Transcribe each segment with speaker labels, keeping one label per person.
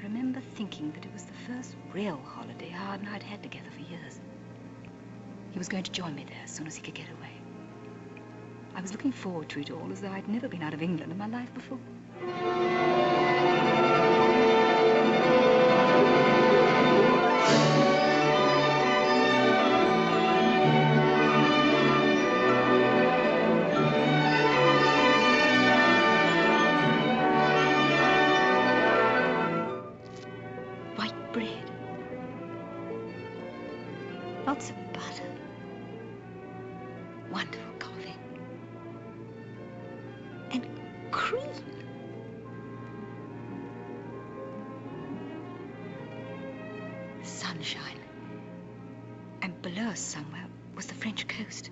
Speaker 1: I remember thinking that it was the first real holiday Hard and I'd had together for years. He was going to join me there as soon as he could get away. I was looking forward to it all as though I'd never been out of England in my life before. Lots of butter, wonderful coffee, and cream. Sunshine, and below us somewhere was the French coast.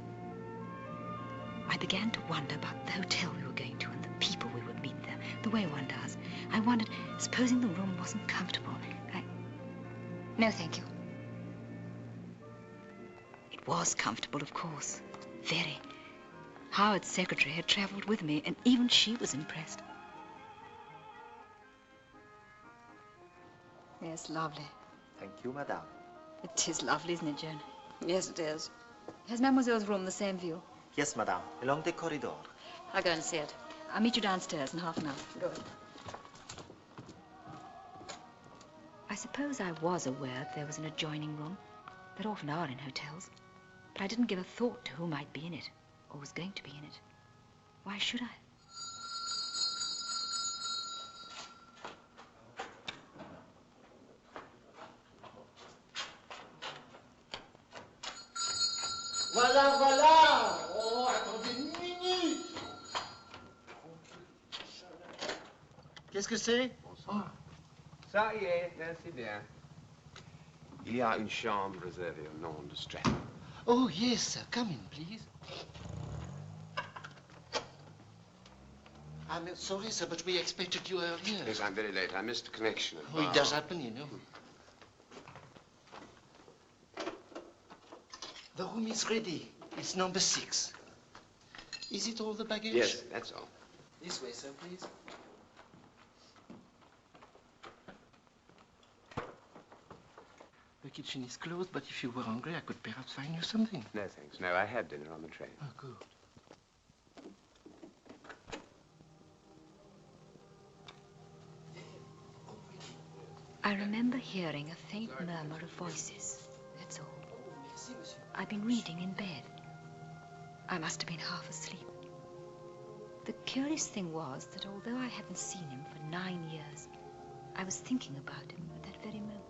Speaker 1: I began to wonder about the hotel we were going to and the people we would meet there, the way one does. I wondered, supposing the room wasn't comfortable, No, thank you. It was comfortable, of course. Very. Howard's secretary had traveled with me, and even she was impressed. Yes, lovely.
Speaker 2: Thank you, madame.
Speaker 1: It is lovely, isn't it, Joan?
Speaker 3: Yes, it is.
Speaker 1: Has Mademoiselle's room the same view?
Speaker 2: Yes, madame. Along the corridor.
Speaker 3: I'll go and see it.
Speaker 1: I'll meet you downstairs in half an hour.
Speaker 3: Good.
Speaker 1: I suppose I was aware that there was an adjoining room. There often are in hotels. But I didn't give a thought to who might be in it, or was going to be in it. Why should I?
Speaker 4: Voilà, voilà! Oh, attendez une minute!
Speaker 5: Qu'est-ce que c'est?
Speaker 4: Bonsoir.
Speaker 6: Ça y est, merci bien.
Speaker 5: Il y a une chambre réservée au nom de Stratton.
Speaker 4: Oh, yes, sir. Come in, please. I'm sorry, sir, but we expected you earlier.
Speaker 5: Yes, I'm very late. I missed the connection.
Speaker 4: Oh, it does happen, you know. The room is ready. It's number 6. Is it all the baggage?
Speaker 5: Yes, that's all.
Speaker 4: This way, sir, please. The kitchen is closed, but if you were hungry, I could perhaps find you something.
Speaker 5: No, thanks. No, I had dinner on the train.
Speaker 4: Oh, good.
Speaker 1: I remember hearing a faint murmur of voices. That's all. I'd been reading in bed. I must have been half asleep. The curious thing was that although I hadn't seen him for 9 years, I was thinking about him at that very moment.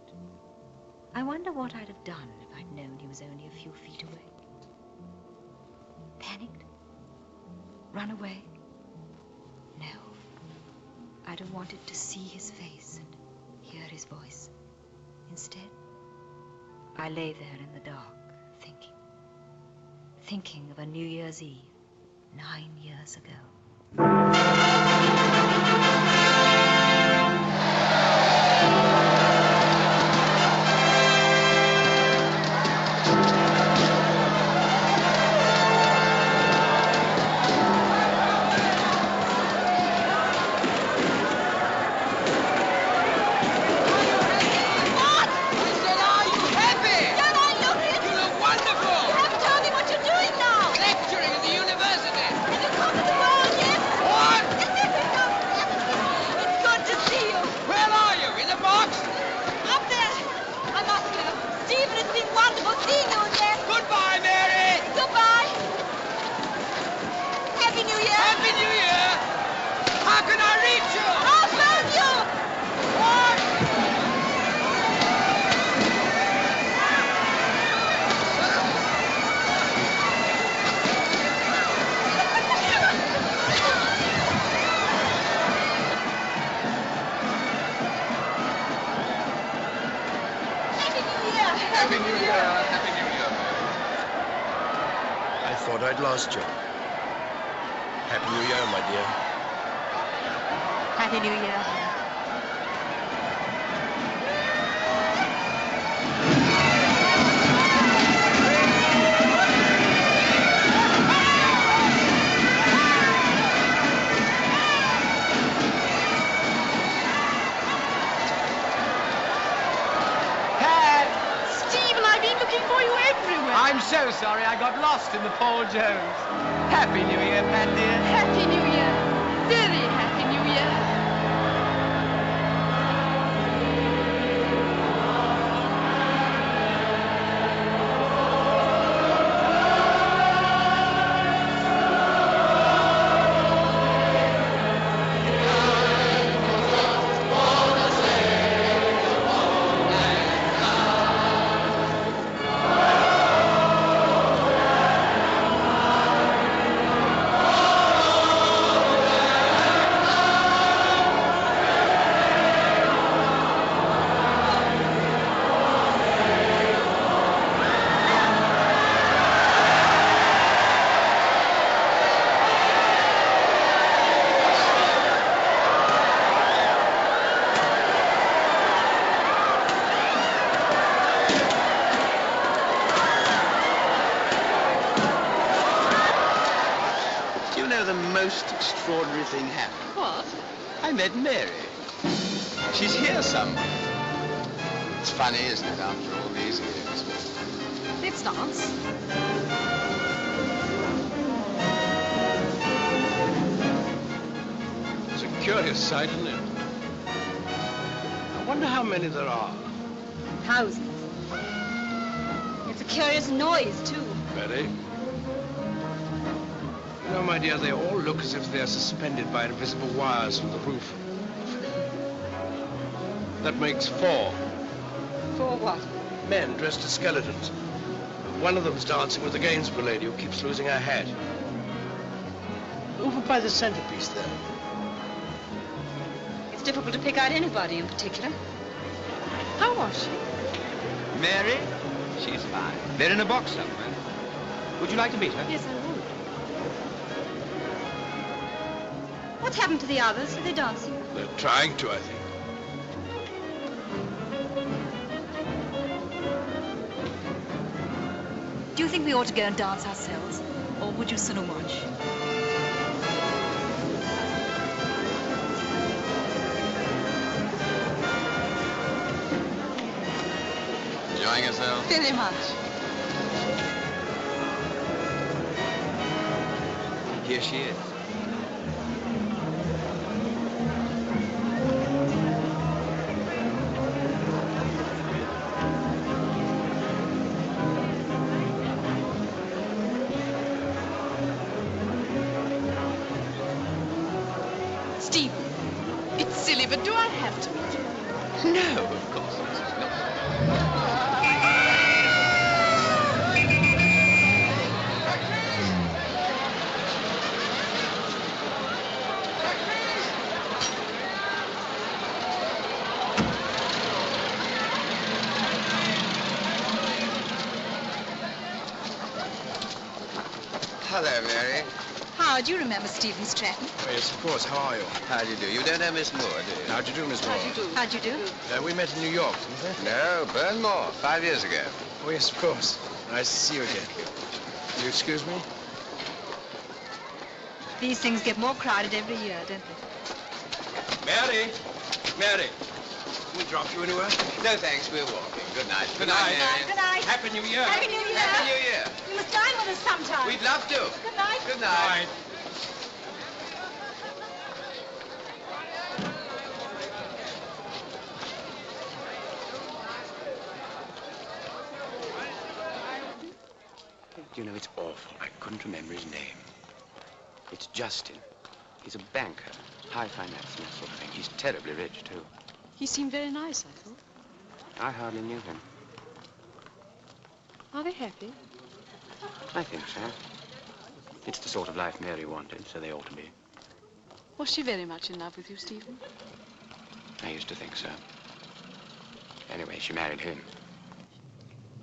Speaker 1: I wonder what I'd have done if I'd known he was only a few feet away. Panicked? Run away? No. I'd have wanted to see his face and hear his voice. Instead, I lay there in the dark, thinking of a New Year's Eve 9 years ago.
Speaker 6: I'd lost you. Happy New Year, my dear.
Speaker 1: Happy New Year.
Speaker 7: I'm so sorry I got lost in the Paul Jones. Happy New Year, Pat dear.
Speaker 3: Happy New Year. Very Happy New Year.
Speaker 6: Extraordinary thing happened.
Speaker 3: What?
Speaker 6: I met Mary. She's here somewhere. It's funny, isn't it, after all these years?
Speaker 3: Let's dance.
Speaker 6: It's a curious sight, isn't it? I wonder how many there are.
Speaker 3: Thousands. It's a curious noise, too.
Speaker 6: Very. You know, my dear, they all look as if they're suspended by invisible wires from the roof. That makes 4.
Speaker 3: 4 what?
Speaker 6: Men dressed as skeletons. One of them's dancing with the Gainsborough lady who keeps losing her hat. Over by the centerpiece there.
Speaker 3: It's difficult to pick out anybody in particular. How was she?
Speaker 6: Mary? She's fine. They're in a box somewhere. Would you like to meet her?
Speaker 3: Yes, I would. What's happened to the others? Are they dancing?
Speaker 6: They're trying to, I think.
Speaker 1: Do you think we ought to go and dance ourselves? Or would you sit and watch?
Speaker 6: Enjoying yourself?
Speaker 3: Very much.
Speaker 6: Here she is.
Speaker 3: Stephen, it's silly, but do I have to meet you?
Speaker 6: No, of course, Mrs. Milton. Hello, Mary.
Speaker 1: How do you remember Stephen Stratton?
Speaker 8: Oh, yes, of course. How are you?
Speaker 6: How do you do? You don't know Miss Moore, do you?
Speaker 8: How'd you do, Miss Moore?
Speaker 1: How'd you do?
Speaker 8: We met in New York, didn't we?
Speaker 6: No, Burnmore, 5 years ago.
Speaker 8: Oh, yes, of course. Nice to see you again. Will you excuse me?
Speaker 1: These things get more crowded every year, don't they?
Speaker 8: Mary! Mary! Can we drop you anywhere?
Speaker 6: No, thanks, we're walking. Good night.
Speaker 8: Good night.
Speaker 6: Mary.
Speaker 3: Good night.
Speaker 8: Happy New Year!
Speaker 3: Happy New Year.
Speaker 6: Happy New Year.
Speaker 3: You must dine with us sometime.
Speaker 6: We'd love to.
Speaker 3: Good night.
Speaker 6: Good night.
Speaker 5: You know, it's awful. I couldn't remember his name. It's Justin. He's a banker, high finance and that sort of thing. He's terribly rich, too.
Speaker 3: He seemed very nice, I thought.
Speaker 5: I hardly knew him.
Speaker 3: Are they happy?
Speaker 5: I think so. It's the sort of life Mary wanted, so they ought to be.
Speaker 3: Was she very much in love with you, Stephen?
Speaker 5: I used to think so. Anyway, she married him.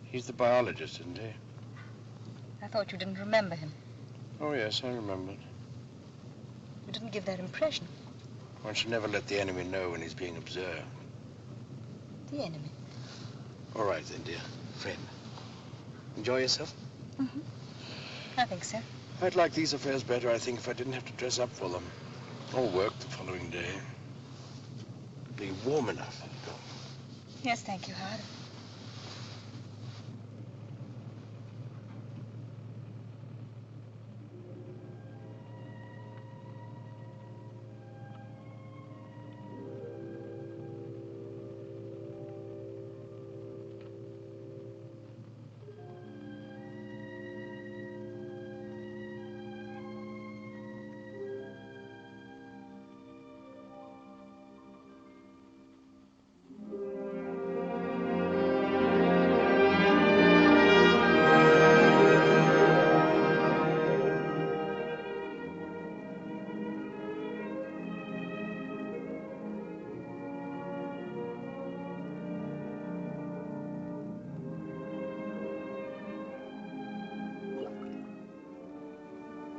Speaker 8: He's the biologist, isn't he?
Speaker 1: I thought you didn't remember him.
Speaker 8: Oh, yes, I remembered.
Speaker 1: You didn't give that impression.
Speaker 8: One should never let the enemy know when he's being observed.
Speaker 1: The enemy.
Speaker 8: All right, then, dear. Friend. Enjoy yourself?
Speaker 1: Mm-hmm. I think so.
Speaker 8: I'd like these affairs better, I think, if I didn't have to dress up for them. Or work the following day. Be warm enough.
Speaker 1: Yes, thank you, Howard.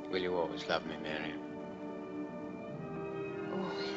Speaker 5: Will you always love me, Mary?
Speaker 1: Always.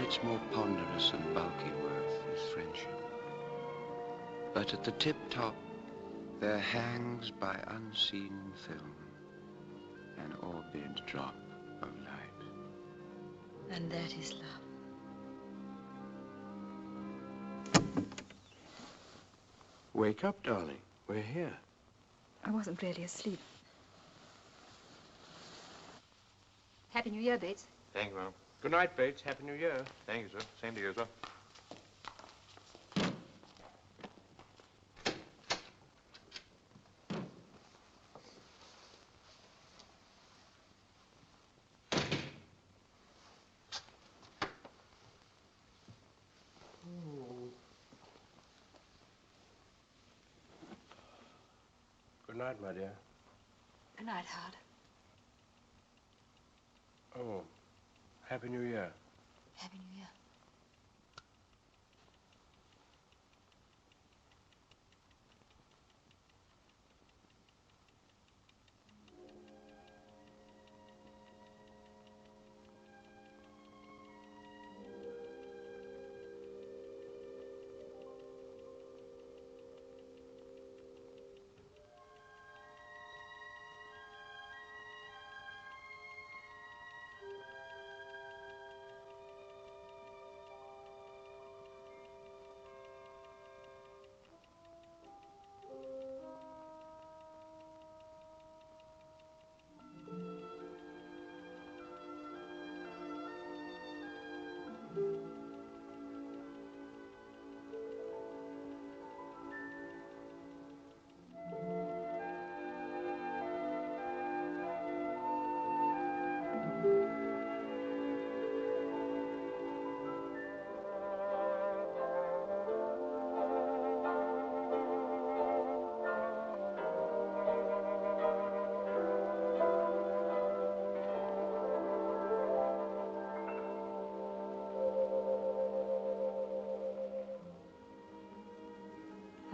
Speaker 5: Its more ponderous and bulky worth is friendship. But at the tip top, there hangs by unseen film an orbed drop of light.
Speaker 1: And that is love.
Speaker 8: Wake up, darling. We're here.
Speaker 1: I wasn't really asleep. Happy New Year, Bates.
Speaker 2: Thank you, madam.
Speaker 8: Good night, Bates. Happy New Year.
Speaker 2: Thank you, sir. Same to you, sir.
Speaker 8: Good night, my dear.
Speaker 1: Good night, Howard.
Speaker 8: Oh, Happy New Year.
Speaker 1: Happy New Year.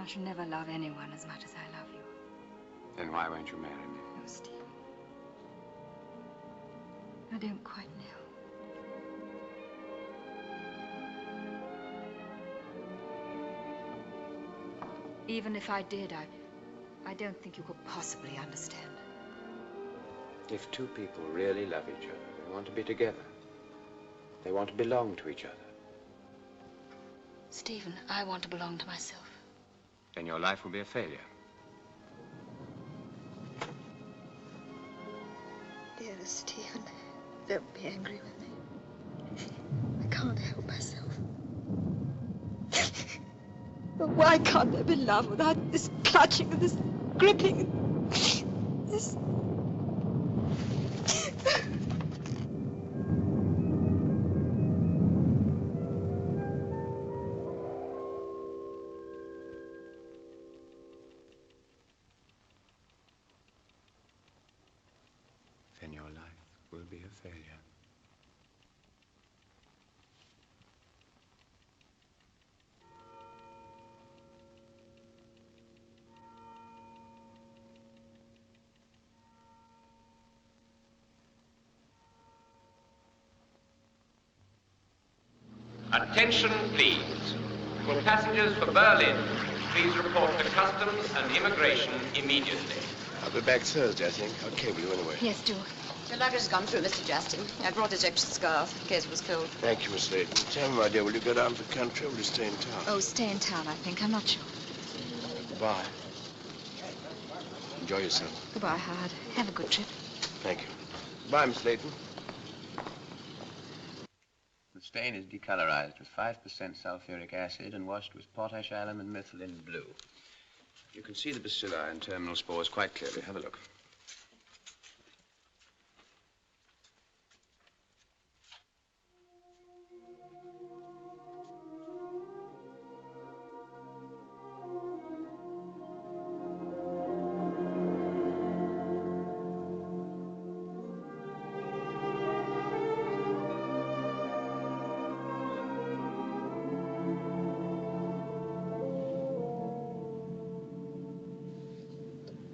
Speaker 1: I shall never love anyone as much as I love you.
Speaker 5: Then why won't you marry me?
Speaker 1: Oh, Stephen. I don't quite know. Even if I did, I don't think you could possibly understand.
Speaker 5: If two people really love each other, they want to be together. They want to belong to each other.
Speaker 1: Stephen, I want to belong to myself.
Speaker 5: Then your life will be a failure.
Speaker 1: Dearest Stephen, don't be angry with me. I can't help myself. But why can't there be love without this clutching and this gripping? This...
Speaker 5: Then your life will be a failure.
Speaker 7: Attention, please. For passengers for Berlin, please report to Customs and Immigration immediately.
Speaker 8: I'll be back Thursday, I think. I'll cable you anyway.
Speaker 1: Yes, do.
Speaker 9: Your luggage has gone through, Mr. Justin. I brought his extra scarf in case it was cold.
Speaker 8: Thank you, Miss Layton. Tell me, my dear, will you go down to the country or will you stay in town?
Speaker 1: Oh, stay in town, I think. I'm not sure.
Speaker 8: Goodbye. Enjoy yourself.
Speaker 1: Goodbye, Howard. Have a good trip.
Speaker 8: Thank you. Bye, Miss Layton.
Speaker 5: The stain is decolorized with 5% sulfuric acid and washed with potash, alum, and methylene blue. You can see the bacilli and terminal spores quite clearly. Have a look.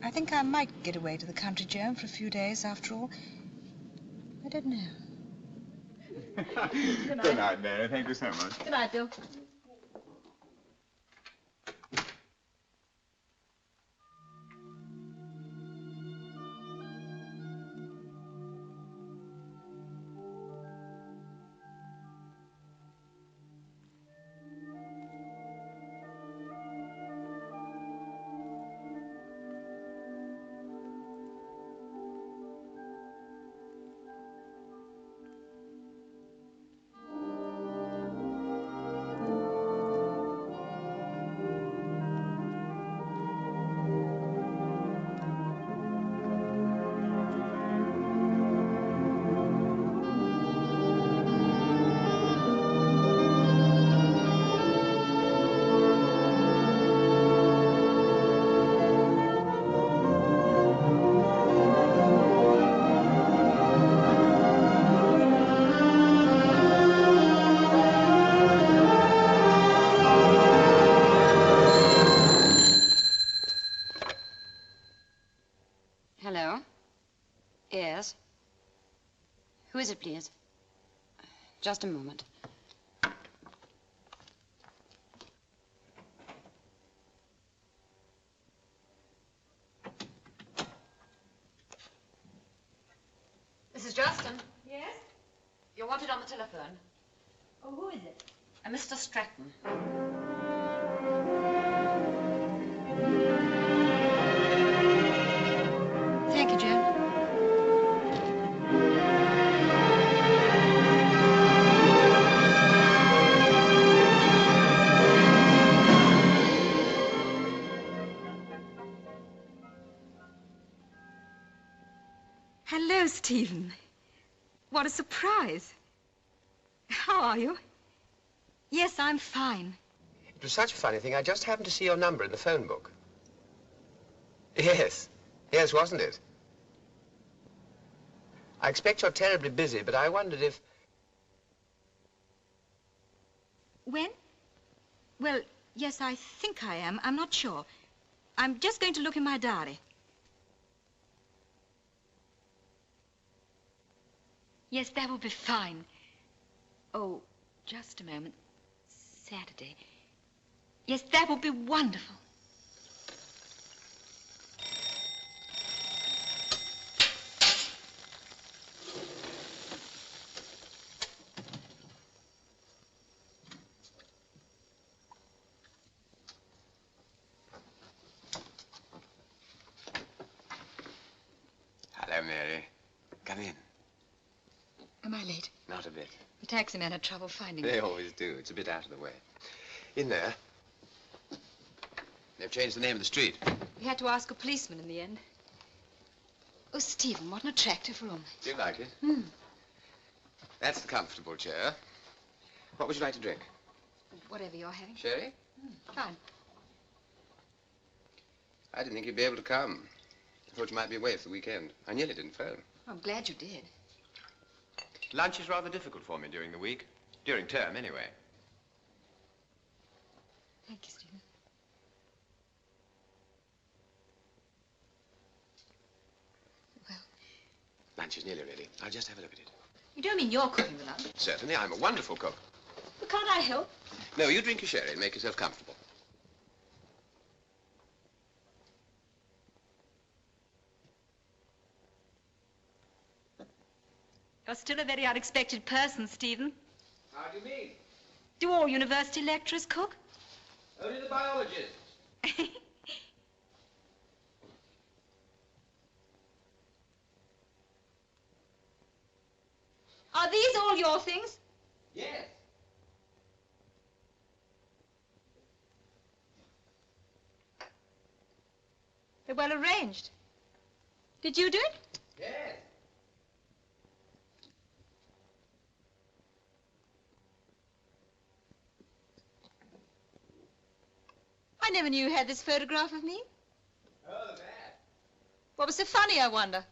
Speaker 1: I think I might get away to the country, Joan, for a few days after all. I don't know.
Speaker 6: Good night, Mary. Thank you so much.
Speaker 9: Good night, Bill. is it, please? Just a moment. Mrs. Justin?
Speaker 1: Yes?
Speaker 9: You're wanted on the telephone.
Speaker 1: Oh, who is it?
Speaker 9: Mr. Stratton.
Speaker 1: Thank you, Joan. Hello, Stephen. What a surprise. How are you? Yes, I'm fine.
Speaker 5: It was such a funny thing. I just happened to see your number in the phone book. Yes. Yes, wasn't it? I expect you're terribly busy, but I wondered if...
Speaker 1: When? Well, yes, I think I am. I'm not sure. I'm just going to look in my diary. Yes, that will be fine. Oh, just a moment. Saturday. Yes, that will be wonderful.
Speaker 5: Hello, Mary. Come in.
Speaker 1: Am I late?
Speaker 5: Not a bit.
Speaker 1: The taxi man had trouble finding me.
Speaker 5: They always do. It's a bit out of the way. In there. They've changed the name of the street.
Speaker 1: We had to ask a policeman in the end. Oh, Stephen, what an attractive room.
Speaker 5: Do you like it?
Speaker 1: Hmm.
Speaker 5: That's the comfortable chair. What would you like to drink?
Speaker 1: Whatever you're having.
Speaker 5: Sherry?
Speaker 1: Fine.
Speaker 5: I didn't think you'd be able to come. I thought you might be away for the weekend. I nearly didn't phone.
Speaker 1: I'm glad you did.
Speaker 6: Lunch is rather difficult for me during the week. During term, anyway.
Speaker 1: Thank you, Stephen. Well,
Speaker 5: Lunch is nearly ready. I'll just have a look at it.
Speaker 1: you don't mean you're cooking the lunch?
Speaker 5: Certainly, I'm a wonderful cook.
Speaker 1: Well, can't I help?
Speaker 5: No, you drink your sherry and make yourself comfortable.
Speaker 1: You're still a very unexpected person, Stephen.
Speaker 6: How do you mean?
Speaker 1: Do all university lecturers cook?
Speaker 6: Only the biologists.
Speaker 1: Are these all your things?
Speaker 6: Yes.
Speaker 1: They're well arranged. Did you do it?
Speaker 6: Yes.
Speaker 1: I never knew you had this photograph of me.
Speaker 6: Oh, the bat.
Speaker 1: What was so funny, I wonder?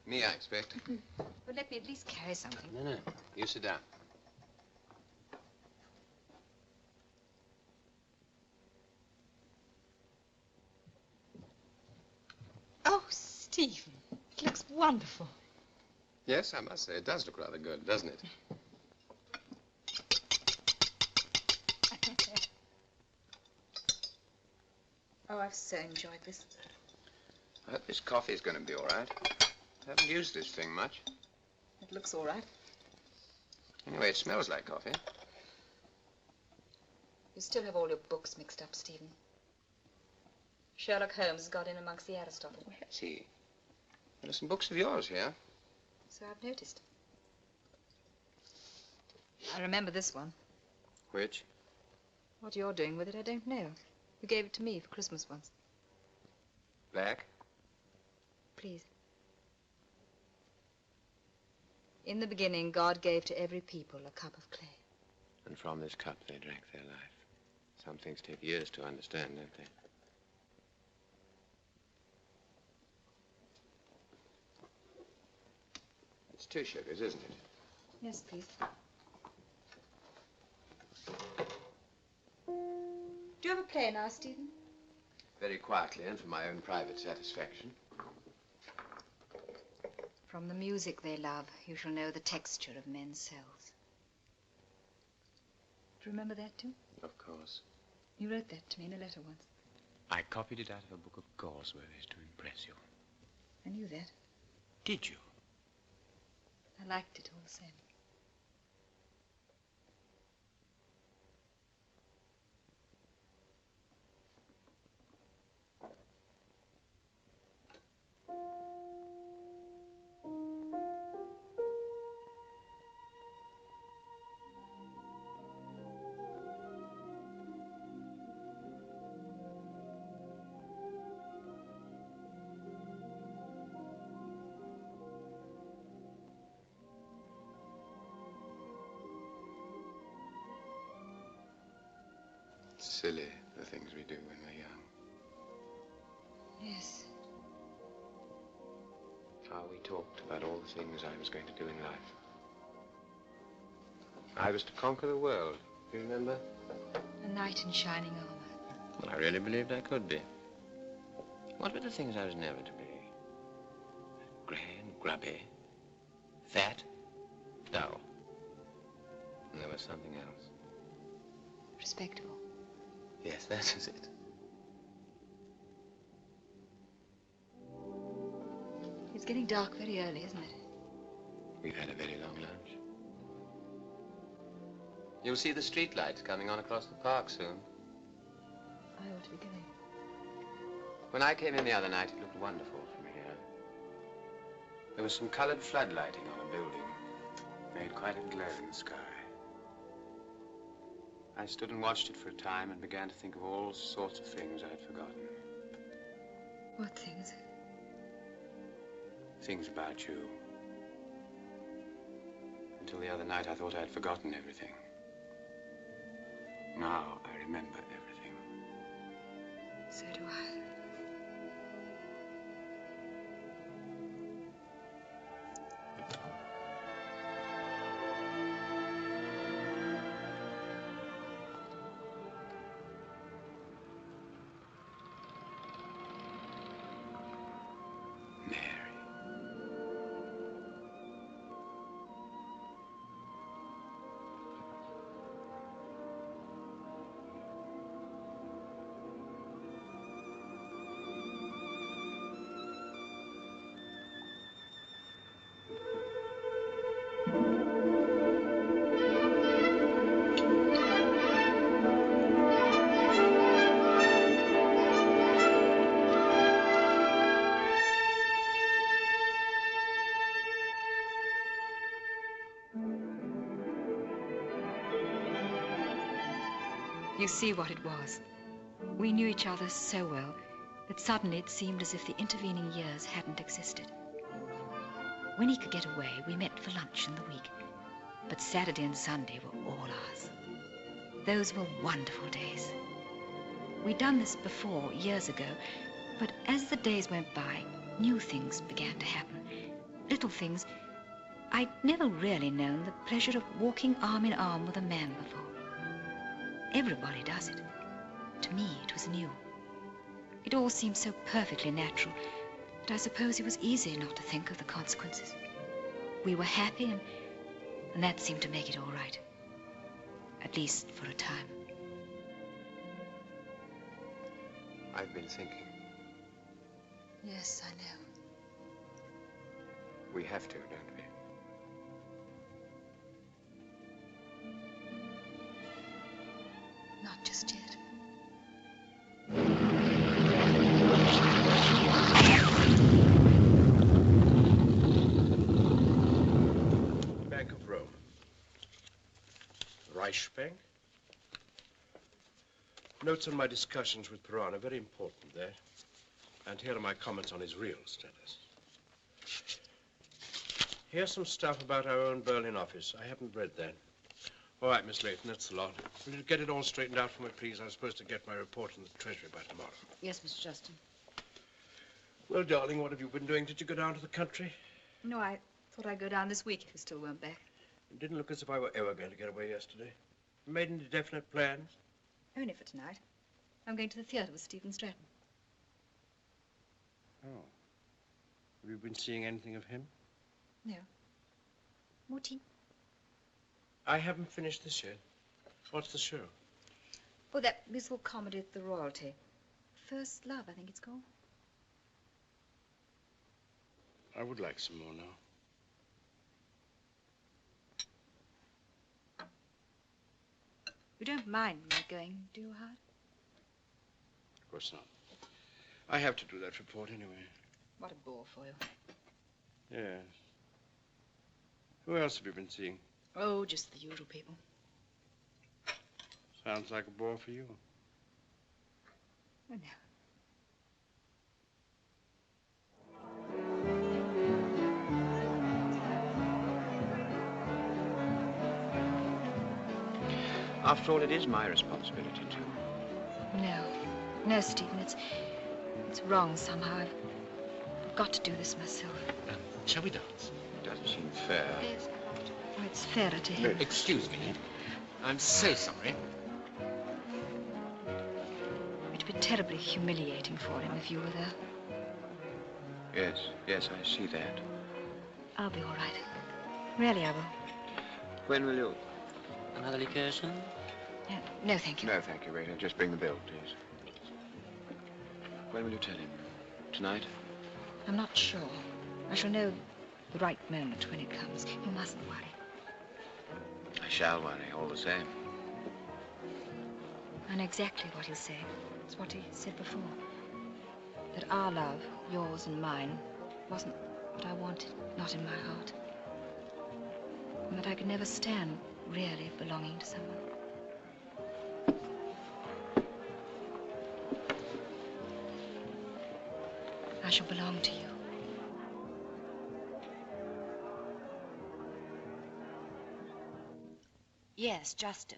Speaker 5: Me, I expect.
Speaker 1: Well, let me at least carry something.
Speaker 5: No. You sit down.
Speaker 1: Oh, Stephen, it looks wonderful.
Speaker 5: Yes, I must say, it does look rather good, doesn't it?
Speaker 1: Oh, I've so enjoyed this.
Speaker 5: I hope this coffee's going to be all right. I haven't used this thing much.
Speaker 1: It looks all right.
Speaker 5: Anyway, it smells like coffee.
Speaker 1: You still have all your books mixed up, Stephen. Sherlock Holmes has got in amongst the Aristotle.
Speaker 5: Oh, has he? There are some books of yours here.
Speaker 1: So I've noticed. I remember this one.
Speaker 5: Which?
Speaker 1: What you're doing with it, I don't know. You gave it to me for Christmas once.
Speaker 5: Black?
Speaker 1: Please. In the beginning, God gave to every people a cup of clay.
Speaker 5: And from this cup they drank their life. Some things take years to understand, don't they? It's 2 sugars, isn't it?
Speaker 1: Yes, please. Do you ever play now, Stephen?
Speaker 5: Very quietly and for my own private satisfaction.
Speaker 1: From From the music they love, you shall know the texture of men's cells. Do you remember that too?
Speaker 5: Of course.
Speaker 1: You wrote that to me in a letter once.
Speaker 5: I copied it out of a book of Galsworthy's to impress you.
Speaker 1: I knew that.
Speaker 5: Did you?
Speaker 1: I liked it all the same.
Speaker 5: Silly, the things we do when we're young.
Speaker 1: Yes.
Speaker 5: How we talked about all the things I was going to do in life. I was to conquer the world. Do you remember?
Speaker 1: A knight in shining armor.
Speaker 5: Well, I really believed I could be. What were the things I was never to be? Grey and grubby. Fat. Dull. And there was something else.
Speaker 1: Respectable.
Speaker 5: Yes, that is it.
Speaker 1: It's getting dark very early, isn't it?
Speaker 5: We've had a very long lunch. You'll see the street lights coming on across the park soon.
Speaker 1: I ought to be going.
Speaker 5: When I came in the other night, it looked wonderful from here. There was some colored floodlighting on a building. Made quite a glow in the sky. I stood and watched it for a time and began to think of all sorts of things I'd forgotten.
Speaker 1: What things?
Speaker 5: Things about you. Until the other night, I thought I'd forgotten everything. Now, I remember everything.
Speaker 1: So do I. You see what it was. We knew each other so well that suddenly it seemed as if the intervening years hadn't existed. When he could get away, we met for lunch in the week. But Saturday and Sunday were all ours. Those were wonderful days. We'd done this before, years ago, but as the days went by, new things began to happen. Little things. I'd never really known the pleasure of walking arm in arm with a man before. Everybody does it. To me, it was new. It all seemed so perfectly natural that I suppose it was easy not to think of the consequences. We were happy, and that seemed to make it all right. At least for a time.
Speaker 5: I've been thinking.
Speaker 1: Yes, I know.
Speaker 5: We have to, don't we?
Speaker 1: Not just yet.
Speaker 8: Bank of Rome. Reichsbank. Notes on my discussions with Perron are very important there. And here are my comments on his real status. Here's some stuff about our own Berlin office. I haven't read that. All right, Miss Layton, that's the lot. Will you get it all straightened out for me, please? I'm supposed to get my report from the Treasury by tomorrow.
Speaker 1: Yes, Mr. Justin.
Speaker 8: Well, darling, what have you been doing? Did you go down to the country?
Speaker 1: No, I thought I'd go down this week if you still weren't back.
Speaker 8: It didn't look as if I were ever going to get away yesterday. Made any definite plans?
Speaker 1: Only for tonight. I'm going to the theatre with Stephen Stratton.
Speaker 8: Oh. Have you been seeing anything of him?
Speaker 1: No. More tea?
Speaker 8: I haven't finished this yet. What's the show?
Speaker 1: Oh, that musical comedy at the Royalty. First Love, I think it's called.
Speaker 8: I would like some more now.
Speaker 1: You don't mind me going, do you, Howard?
Speaker 8: Of course not. I have to do that report anyway.
Speaker 1: What a bore for you.
Speaker 8: Yes. Who else have you been seeing?
Speaker 1: Oh, just the usual people.
Speaker 8: Sounds like a bore for you.
Speaker 1: Oh, no.
Speaker 5: After all, it is my responsibility, too.
Speaker 1: No. No, Stephen, it's wrong somehow. I've got to do this myself.
Speaker 8: Shall we dance?
Speaker 5: It doesn't seem fair.
Speaker 1: Yes. Oh, it's fairer to him.
Speaker 10: Excuse me. I'm so sorry.
Speaker 1: It'd be terribly humiliating for him if you were there.
Speaker 5: Yes, I see that.
Speaker 1: I'll be all right. Really, I will.
Speaker 5: When will you?
Speaker 10: Another liqueur?
Speaker 1: No, thank you.
Speaker 5: No, thank you, waiter. Just bring the bill, please. When will you tell him? Tonight?
Speaker 1: I'm not sure. I shall know the right moment when it comes. You mustn't worry.
Speaker 5: I shall worry, all the same.
Speaker 1: I know exactly what he'll say. It's what he said before. That our love, yours and mine, wasn't what I wanted, not in my heart. And that I could never stand, really, belonging to someone. I shall belong to you.
Speaker 9: Yes, Justin.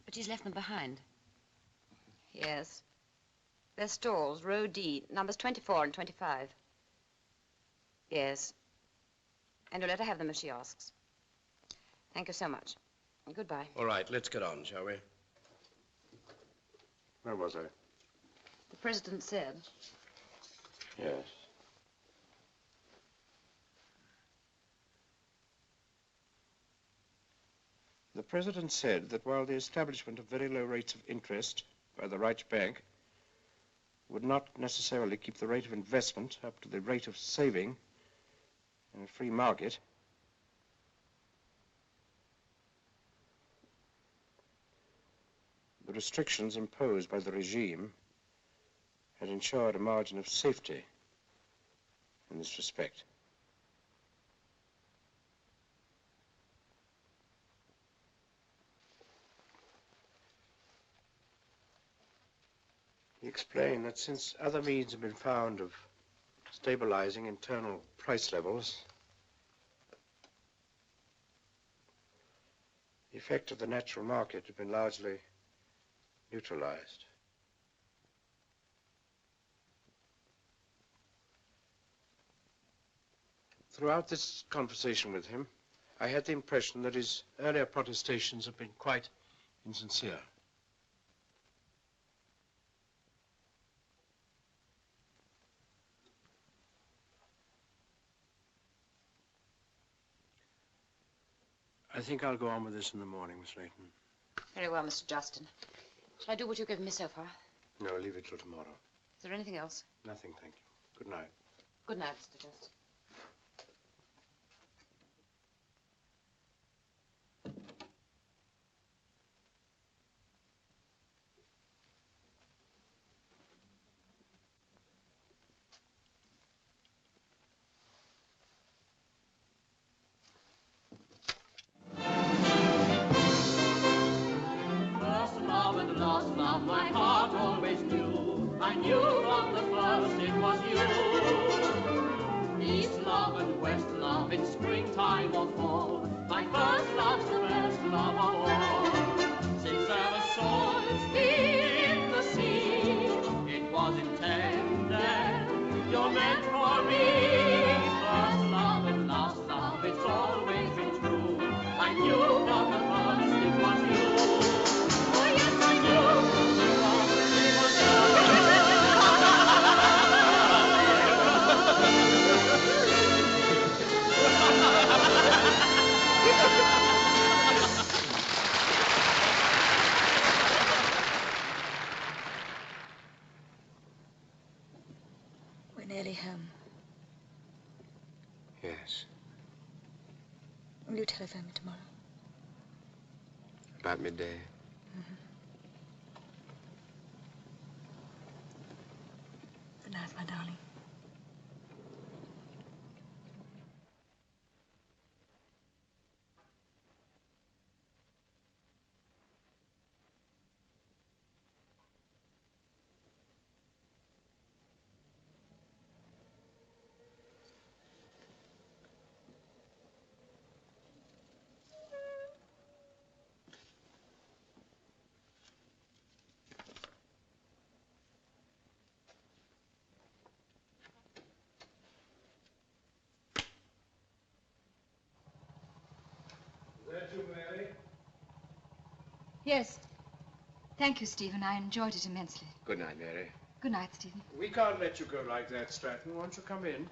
Speaker 9: But he's left them behind. Yes. They're stalls, row D, numbers 24 and 25. Yes. And you'll let her have them if she asks. Thank you so much. Goodbye.
Speaker 8: All right, let's get on, shall we? Where was I?
Speaker 9: The president said.
Speaker 8: Yes. The president said that while the establishment of very low rates of interest by the Reich Bank would not necessarily keep the rate of investment up to the rate of saving in a free market, the restrictions imposed by the regime had ensured a margin of safety in this respect. He explained that since other means have been found of stabilizing internal price levels, the effect of the natural market had been largely neutralized. Throughout this conversation with him, I had the impression that his earlier protestations have been quite insincere. I think I'll go on with this in the morning, Miss Layton.
Speaker 9: Very well, Mr. Justin. Shall I do what you've given me so far?
Speaker 8: No, leave it till tomorrow.
Speaker 9: Is there anything else?
Speaker 8: Nothing, thank you. Good night.
Speaker 9: Good night, Mr. Justin.
Speaker 4: First love and last love, my heart always knew. I knew from the first it was you. East love and west love in springtime or fall. My first love's the best love of all. Since ever souls be in the sea, it was intended, you're meant for me. First love and last love, it's always been true. I knew from the first it was you. Oh yes, I knew. It was you.
Speaker 1: home.
Speaker 5: Yes.
Speaker 1: Will you telephone me tomorrow?
Speaker 5: About midday.
Speaker 1: Good night, my darling.
Speaker 8: Is that you, Mary?
Speaker 1: Yes. Thank you, Stephen. I enjoyed it immensely.
Speaker 5: Good night, Mary.
Speaker 1: Good night, Stephen.
Speaker 8: We can't let you go like that, Stratton. Won't you come in?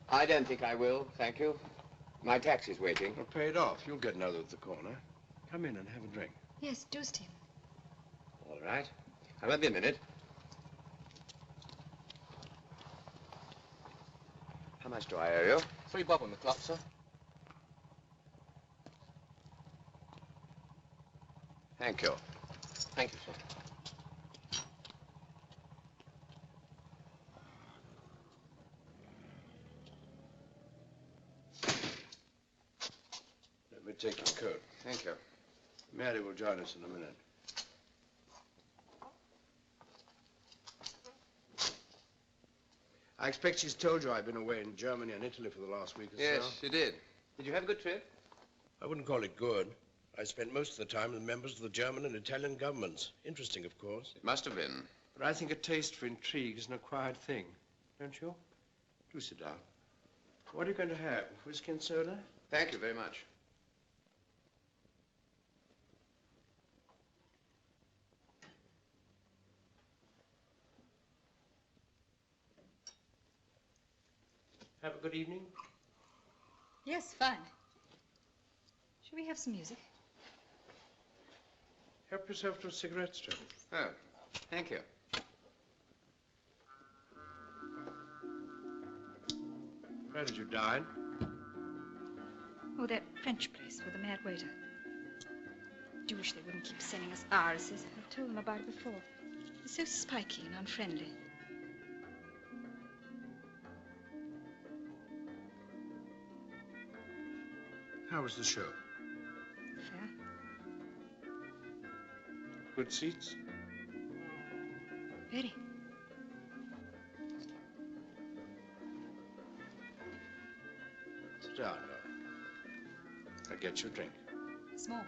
Speaker 5: I don't think I will, thank you. My taxi's waiting.
Speaker 8: Well, pay it off. You'll get another at the corner. Come in and have a drink.
Speaker 1: Yes, do, Stephen.
Speaker 5: All right. I won't be a minute. How much do I owe you?
Speaker 10: £3 bob on the clock, sir.
Speaker 5: Thank you.
Speaker 10: Thank you, sir.
Speaker 8: Let me take your coat.
Speaker 5: Thank you.
Speaker 8: Mary will join us in a minute. I expect she's told you I've been away in Germany and Italy for the last week or
Speaker 5: Yes,
Speaker 8: so.
Speaker 5: she did. Did you have a good trip?
Speaker 8: I wouldn't call it good. I spent most of the time with members of the German and Italian governments. Interesting, of course.
Speaker 5: It must have been.
Speaker 8: But I think a taste for intrigue is an acquired thing. Don't you? Do sit down. What are you going to have? Whiskey and soda?
Speaker 5: Thank you very much.
Speaker 8: Have a good evening.
Speaker 1: Yes, fine. Should we have some music?
Speaker 8: Help yourself to a cigarette, Stratton.
Speaker 5: Oh, thank you.
Speaker 8: Where did you dine?
Speaker 1: Oh, that French place with the mad waiter. Do wish they wouldn't keep sending us irises. I've told them about it before. They're so spiky and unfriendly.
Speaker 8: How was the show?
Speaker 1: Fair.
Speaker 8: Good seats?
Speaker 1: Very.
Speaker 8: Sit down, now. I'll get you a drink.
Speaker 1: Small one.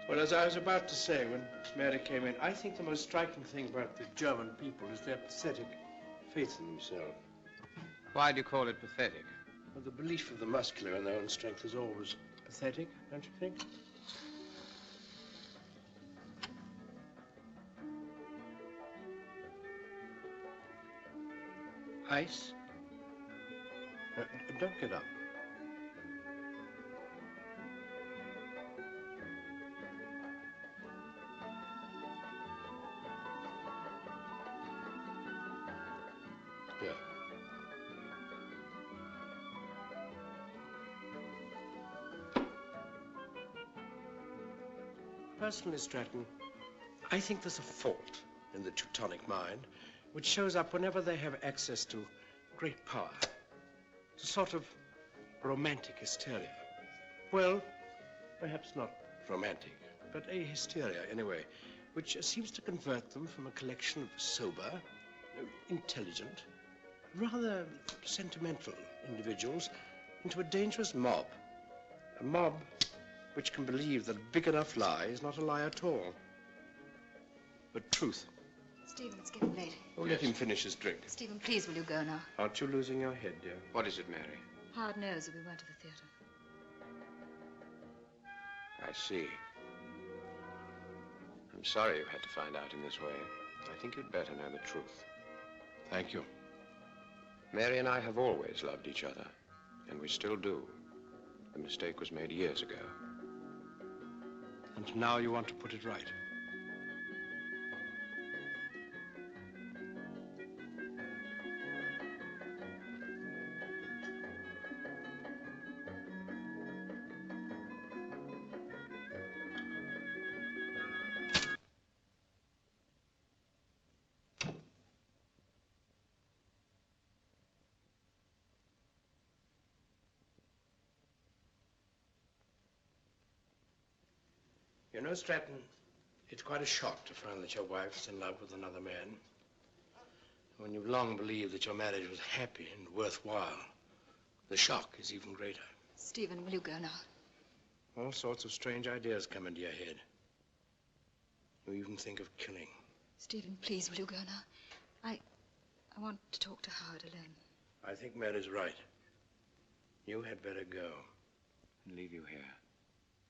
Speaker 8: Well, as I was about to say when Mary came in, I think the most striking thing about the German people is their pathetic faith in themselves.
Speaker 5: Why do you call it pathetic?
Speaker 8: Well, the belief of the muscular in their own strength is always pathetic, don't you think? Ice? Don't get up. Here. Personally, Stratton, I think there's a fault in the Teutonic mind which shows up whenever they have access to great power. It's a sort of romantic hysteria. Well, perhaps not romantic, but a hysteria anyway, which seems to convert them from a collection of sober, intelligent, rather sentimental individuals into a dangerous mob. A mob which can believe that a big enough lie is not a lie at all, but truth.
Speaker 1: Stephen, it's getting late.
Speaker 8: Oh, let him finish his drink.
Speaker 1: Stephen, please, will you go now?
Speaker 8: Aren't you losing your head, dear?
Speaker 5: What is it, Mary?
Speaker 1: Hard knows that we weren't to the theater.
Speaker 5: I see. I'm sorry you had to find out in this way. I think you'd better know the truth.
Speaker 8: Thank you.
Speaker 5: Mary and I have always loved each other, and we still do. The mistake was made years ago.
Speaker 8: And now you want to put it right. You know, Stratton, it's quite a shock to find that your wife's in love with another man. When you've long believed that your marriage was happy and worthwhile, the shock is even greater.
Speaker 1: Stephen, will you go now?
Speaker 8: All sorts of strange ideas come into your head. You even think of killing.
Speaker 1: Stephen, please, will you go now? I want to talk to Howard alone.
Speaker 8: I think Mary's right. You had better go.
Speaker 5: And leave you here.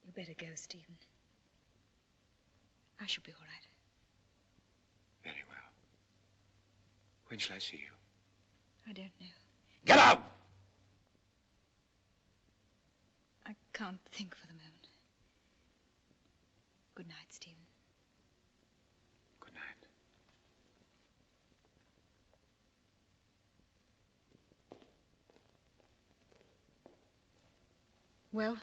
Speaker 1: You better go, Stephen. I shall be all right.
Speaker 5: Very well. When shall I see you?
Speaker 1: I don't know.
Speaker 8: Get out!
Speaker 1: I can't think for the moment. Good night, Stephen.
Speaker 5: Good night.
Speaker 1: Well?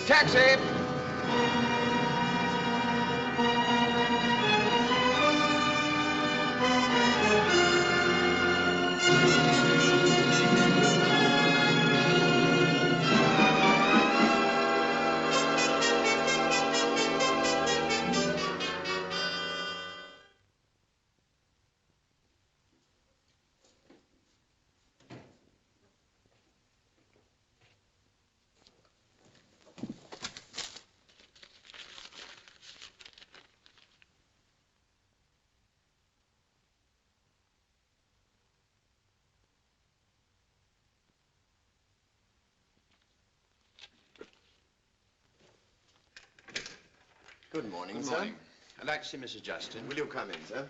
Speaker 5: Taxi!
Speaker 6: Good morning,
Speaker 5: Good
Speaker 6: sir.
Speaker 5: morning. I'd like to see Mrs. Justin.
Speaker 6: Will you come in, sir?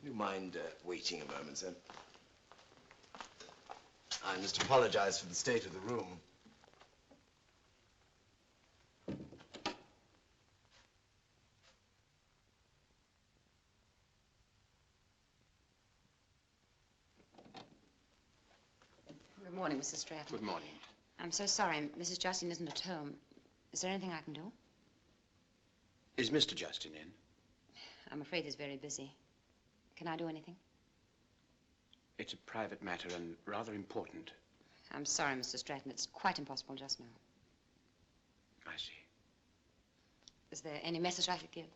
Speaker 6: You mind waiting a moment, sir? I must apologize for the state of the room.
Speaker 9: Good morning, Mrs. Stratton.
Speaker 5: Good morning.
Speaker 9: I'm so sorry. Mrs. Justin isn't at home. Is there anything I can do?
Speaker 5: Is Mr. Justin in?
Speaker 9: I'm afraid he's very busy. Can I do anything?
Speaker 5: It's a private matter and rather important.
Speaker 9: I'm sorry, Mr. Stratton. It's quite impossible just now.
Speaker 5: I see.
Speaker 9: Is there any message I could give?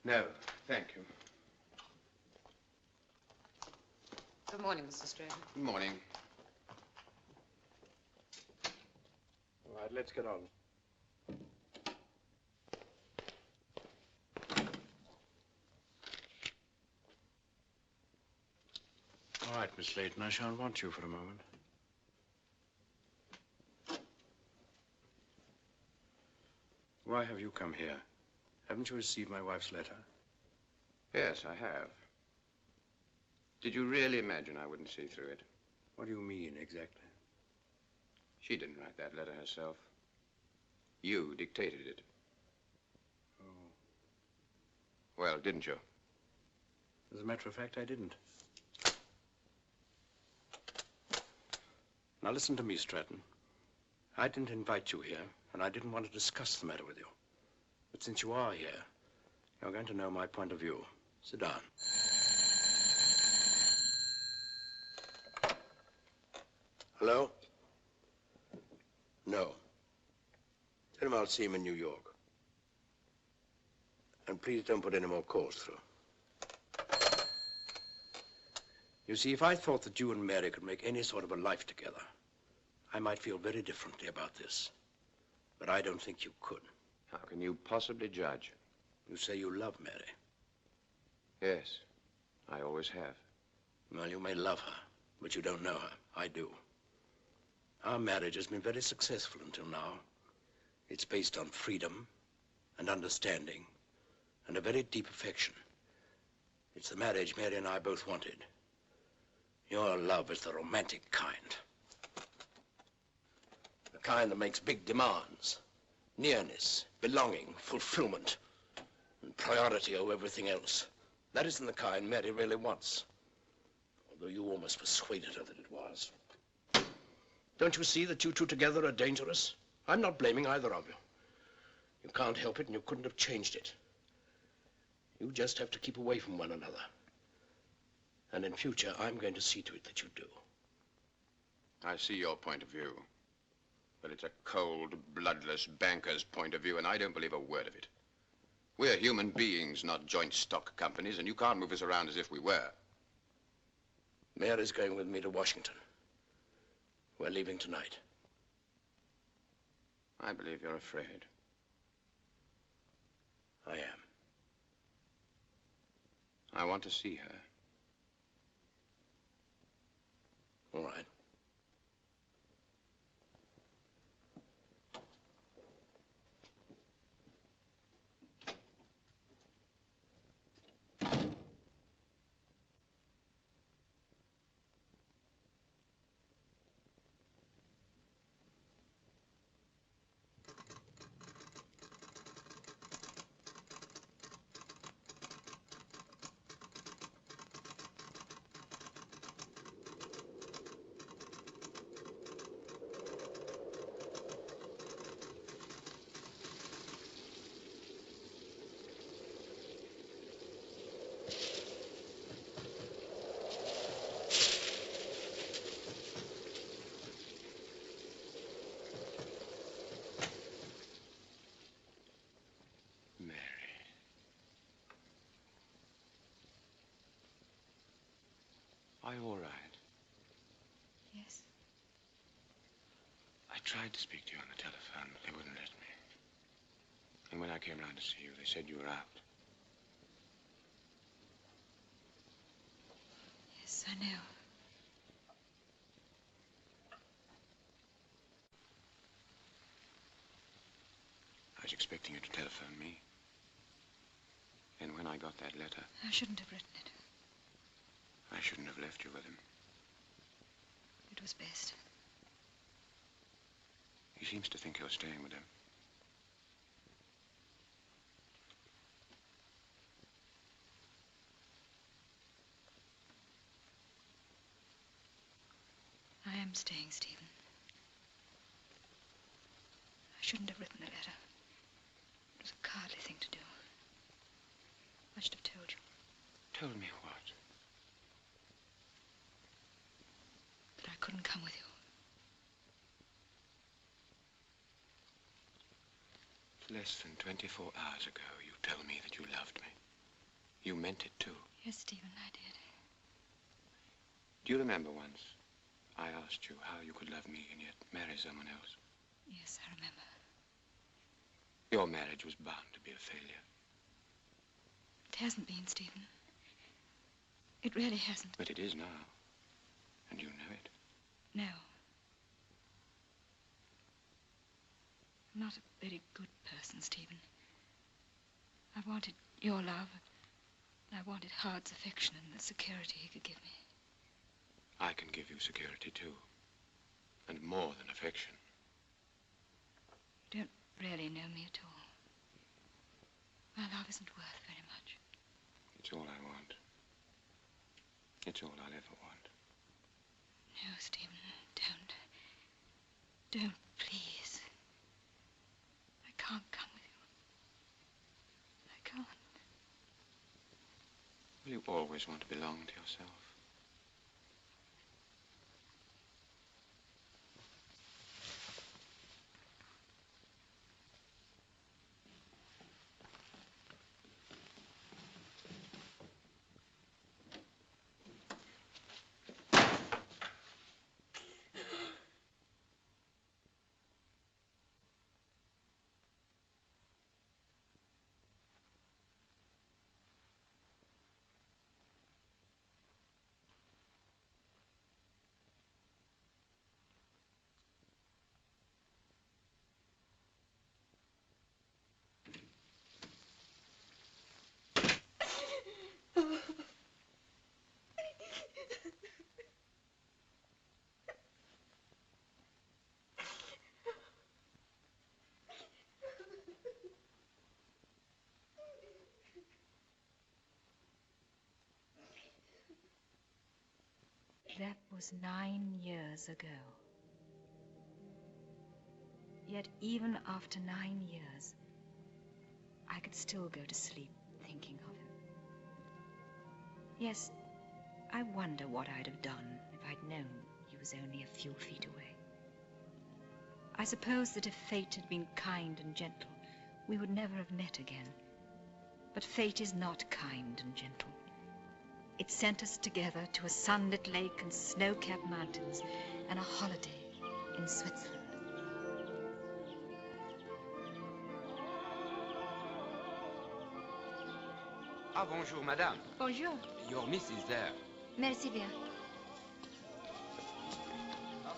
Speaker 5: No, thank you.
Speaker 9: Good morning, Mr. Stratton.
Speaker 5: Good morning.
Speaker 8: All right, let's get on. All right, Miss Layton, I shan't want you for a moment. Why have you come here? Haven't you received my wife's letter?
Speaker 5: Yes, I have. Did you really imagine I wouldn't see through it?
Speaker 8: What do you mean, exactly?
Speaker 5: She didn't write that letter herself. You dictated it.
Speaker 8: Oh.
Speaker 5: Well, didn't you?
Speaker 8: As a matter of fact, I didn't. Now listen to me, Stratton. I didn't invite you here, and I didn't want to discuss the matter with you. But since you are here, you're going to know my point of view. Sit down. Hello? No. Tell him I'll see him in New York. And please don't put any more calls through. You see, if I thought that you and Mary could make any sort of a life together, I might feel very differently about this. But I don't think you could.
Speaker 5: How can you possibly judge?
Speaker 8: You say you love Mary.
Speaker 5: Yes, I always have.
Speaker 8: Well, you may love her, but you don't know her. I do. Our marriage has been very successful until now. It's based on freedom and understanding and a very deep affection. It's the marriage Mary and I both wanted.
Speaker 11: Your love is the romantic kind. The kind that makes big demands. Nearness, belonging, fulfillment, and priority over everything else. That isn't the kind Mary really wants. Although you almost persuaded her that it was. Don't you see that you two together are dangerous? I'm not blaming either of you. You can't help it and you couldn't have changed it. You just have to keep away from one another. And in future, I'm going to see to it that you do.
Speaker 5: I see your point of view. But it's a cold, bloodless banker's point of view, and I don't believe a word of it. We're human beings, not joint stock companies, and you can't move us around as if we were.
Speaker 11: Mary's going with me to Washington. We're leaving tonight.
Speaker 5: I believe you're afraid.
Speaker 11: I am.
Speaker 5: I want to see her.
Speaker 11: All right.
Speaker 5: Are you all right?
Speaker 1: Yes.
Speaker 5: I tried to speak to you on the telephone, but they wouldn't let me. And when I came round to see you, they said you were out.
Speaker 1: Yes, I know.
Speaker 5: I was expecting you to telephone me. And when I got that letter...
Speaker 1: I shouldn't have written it.
Speaker 5: I shouldn't have left you with him.
Speaker 1: It was best.
Speaker 5: He seems to think you're staying with him.
Speaker 1: I am staying, Stephen. I shouldn't have written the letter. It was a cowardly thing to do. I should have told you.
Speaker 5: Told me what?
Speaker 1: That I couldn't come with you.
Speaker 5: Less than 24 hours ago, you told me that you loved me. You meant it, too.
Speaker 1: Yes, Stephen, I did.
Speaker 5: Do you remember once I asked you how you could love me and yet marry someone else?
Speaker 1: Yes, I remember.
Speaker 5: Your marriage was bound to be a failure.
Speaker 1: It hasn't been, Stephen. It really hasn't.
Speaker 5: But it is now. And you know it.
Speaker 1: No. I'm not a very good person, Stephen. I wanted your love. And I wanted Hard's affection and the security he could give me.
Speaker 5: I can give you security, too. And more than affection.
Speaker 1: You don't really know me at all. My love isn't worth very much.
Speaker 5: It's all I want. It's all I'll ever want.
Speaker 1: No, Stephen, don't. Don't, please. I can't come with you. I can't.
Speaker 5: Well, you always want to belong to yourself.
Speaker 1: That was 9 years ago. Yet even after 9 years, I could still go to sleep thinking of him. Yes, I wonder what I'd have done if I'd known he was only a few feet away. I suppose that if fate had been kind and gentle, we would never have met again. But fate is not kind and gentle. It sent us together to a sunlit lake and snow-capped mountains and a holiday in Switzerland.
Speaker 5: Ah, bonjour, madame.
Speaker 1: Bonjour.
Speaker 5: Your miss is there.
Speaker 1: Merci bien.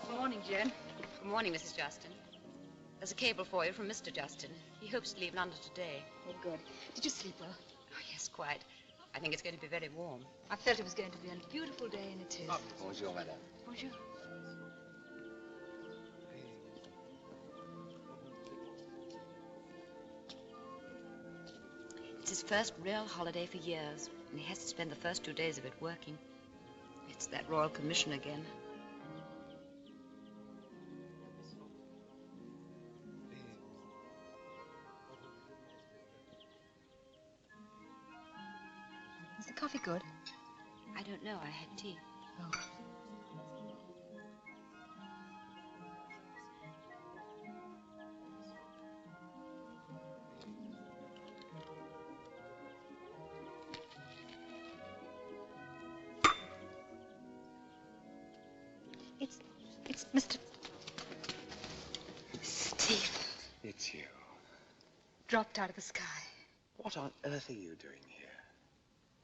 Speaker 9: Good morning, Jen. Good morning, Mrs. Justin. There's a cable for you from Mr. Justin. He hopes to leave London today.
Speaker 1: Oh, good. Did you sleep well?
Speaker 9: Oh, yes, quite. I think it's going to be very warm.
Speaker 1: I felt it was going to be a beautiful day, and it is.
Speaker 5: Bonjour, madame.
Speaker 1: Bonjour.
Speaker 9: It's his first real holiday for years, and he has to spend the first 2 days of it working. It's that Royal Commission again.
Speaker 1: Is the coffee good?
Speaker 9: I don't know. I had tea.
Speaker 1: Oh. It's Mr. Steve.
Speaker 5: It's you.
Speaker 1: Dropped out of the sky.
Speaker 5: What on earth are you doing here?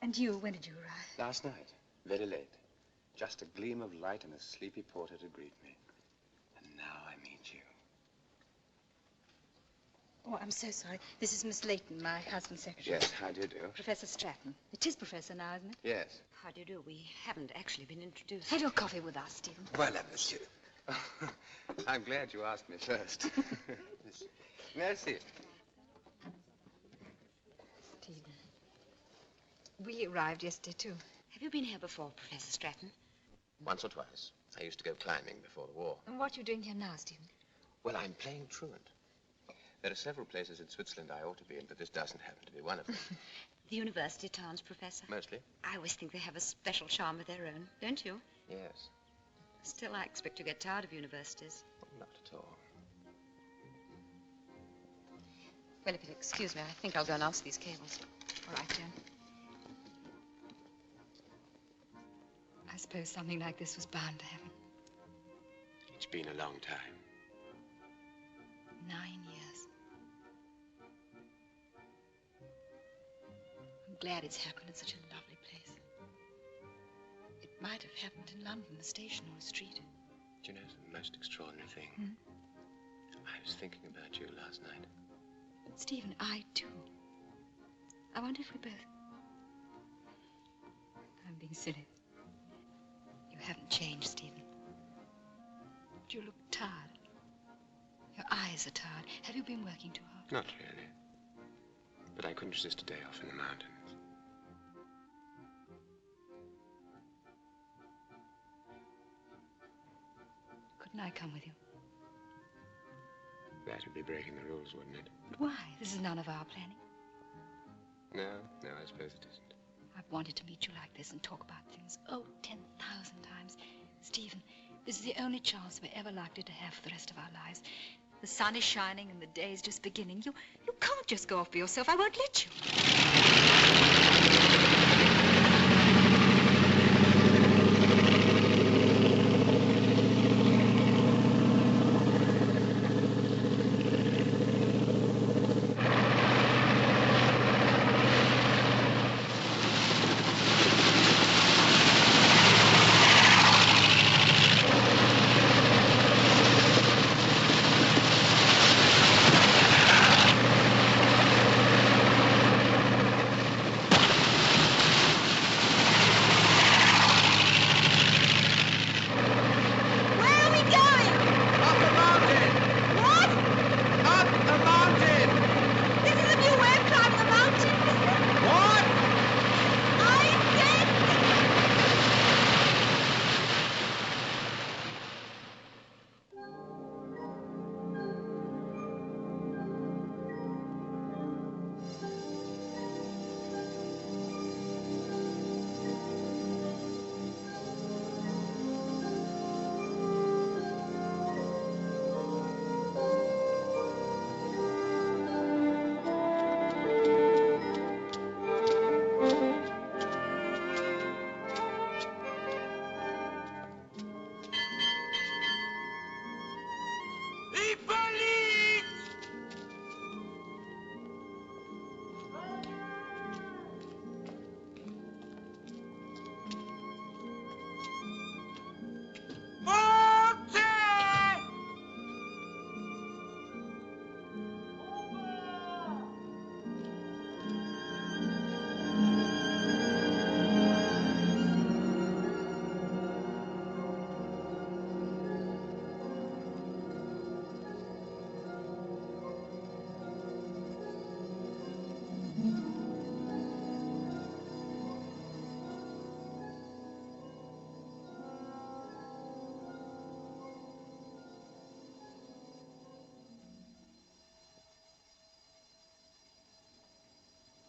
Speaker 1: And you, when did you arrive?
Speaker 5: Last night. Very late. Just a gleam of light and a sleepy porter to greet me. And now I meet you.
Speaker 1: Oh, I'm so sorry. This is Miss Layton, my husband's secretary.
Speaker 5: Yes, how do you do?
Speaker 1: Professor Stratton. It is Professor now, isn't it?
Speaker 5: Yes.
Speaker 9: How do you do? We haven't actually been introduced.
Speaker 1: Have your coffee with us, Stephen.
Speaker 5: Voilà, monsieur. I'm glad you asked me first. Merci.
Speaker 1: Stephen. We arrived yesterday, too.
Speaker 9: Have you been here before, Professor Stratton?
Speaker 10: Once or twice. I used to go climbing before the war.
Speaker 1: And what are you doing here now, Stephen?
Speaker 10: Well, I'm playing truant. There are several places in Switzerland I ought to be in, but this doesn't happen to be one of them.
Speaker 9: The university towns, Professor?
Speaker 10: Mostly?
Speaker 9: I always think they have a special charm of their own, don't you?
Speaker 10: Yes.
Speaker 9: Still, I expect you get tired of universities.
Speaker 10: Oh, not at all.
Speaker 9: Well, if you'll excuse me, I think I'll go and answer these cables.
Speaker 1: All right, Jen. I suppose something like this was bound to happen.
Speaker 5: It's been a long time.
Speaker 1: 9 years. I'm glad it's happened in such a lovely place. It might have happened in London, the station or a street.
Speaker 5: Do you know the most extraordinary thing? I was thinking about you last night.
Speaker 1: Stephen, I too. I wonder if we both... I'm being silly. You haven't changed, Stephen. But you look tired. Your eyes are tired. Have you been working too hard?
Speaker 5: Not really. But I couldn't resist a day off in the mountains.
Speaker 1: Couldn't I come with you?
Speaker 5: That would be breaking the rules, wouldn't it?
Speaker 1: But why? This is none of our planning.
Speaker 5: No, I suppose it isn't.
Speaker 1: I've wanted to meet you like this and talk about things. Oh, 10,000 times. Stephen, this is the only chance we're ever likely to have for the rest of our lives. The sun is shining and the day is just beginning. You can't just go off by yourself. I won't let you.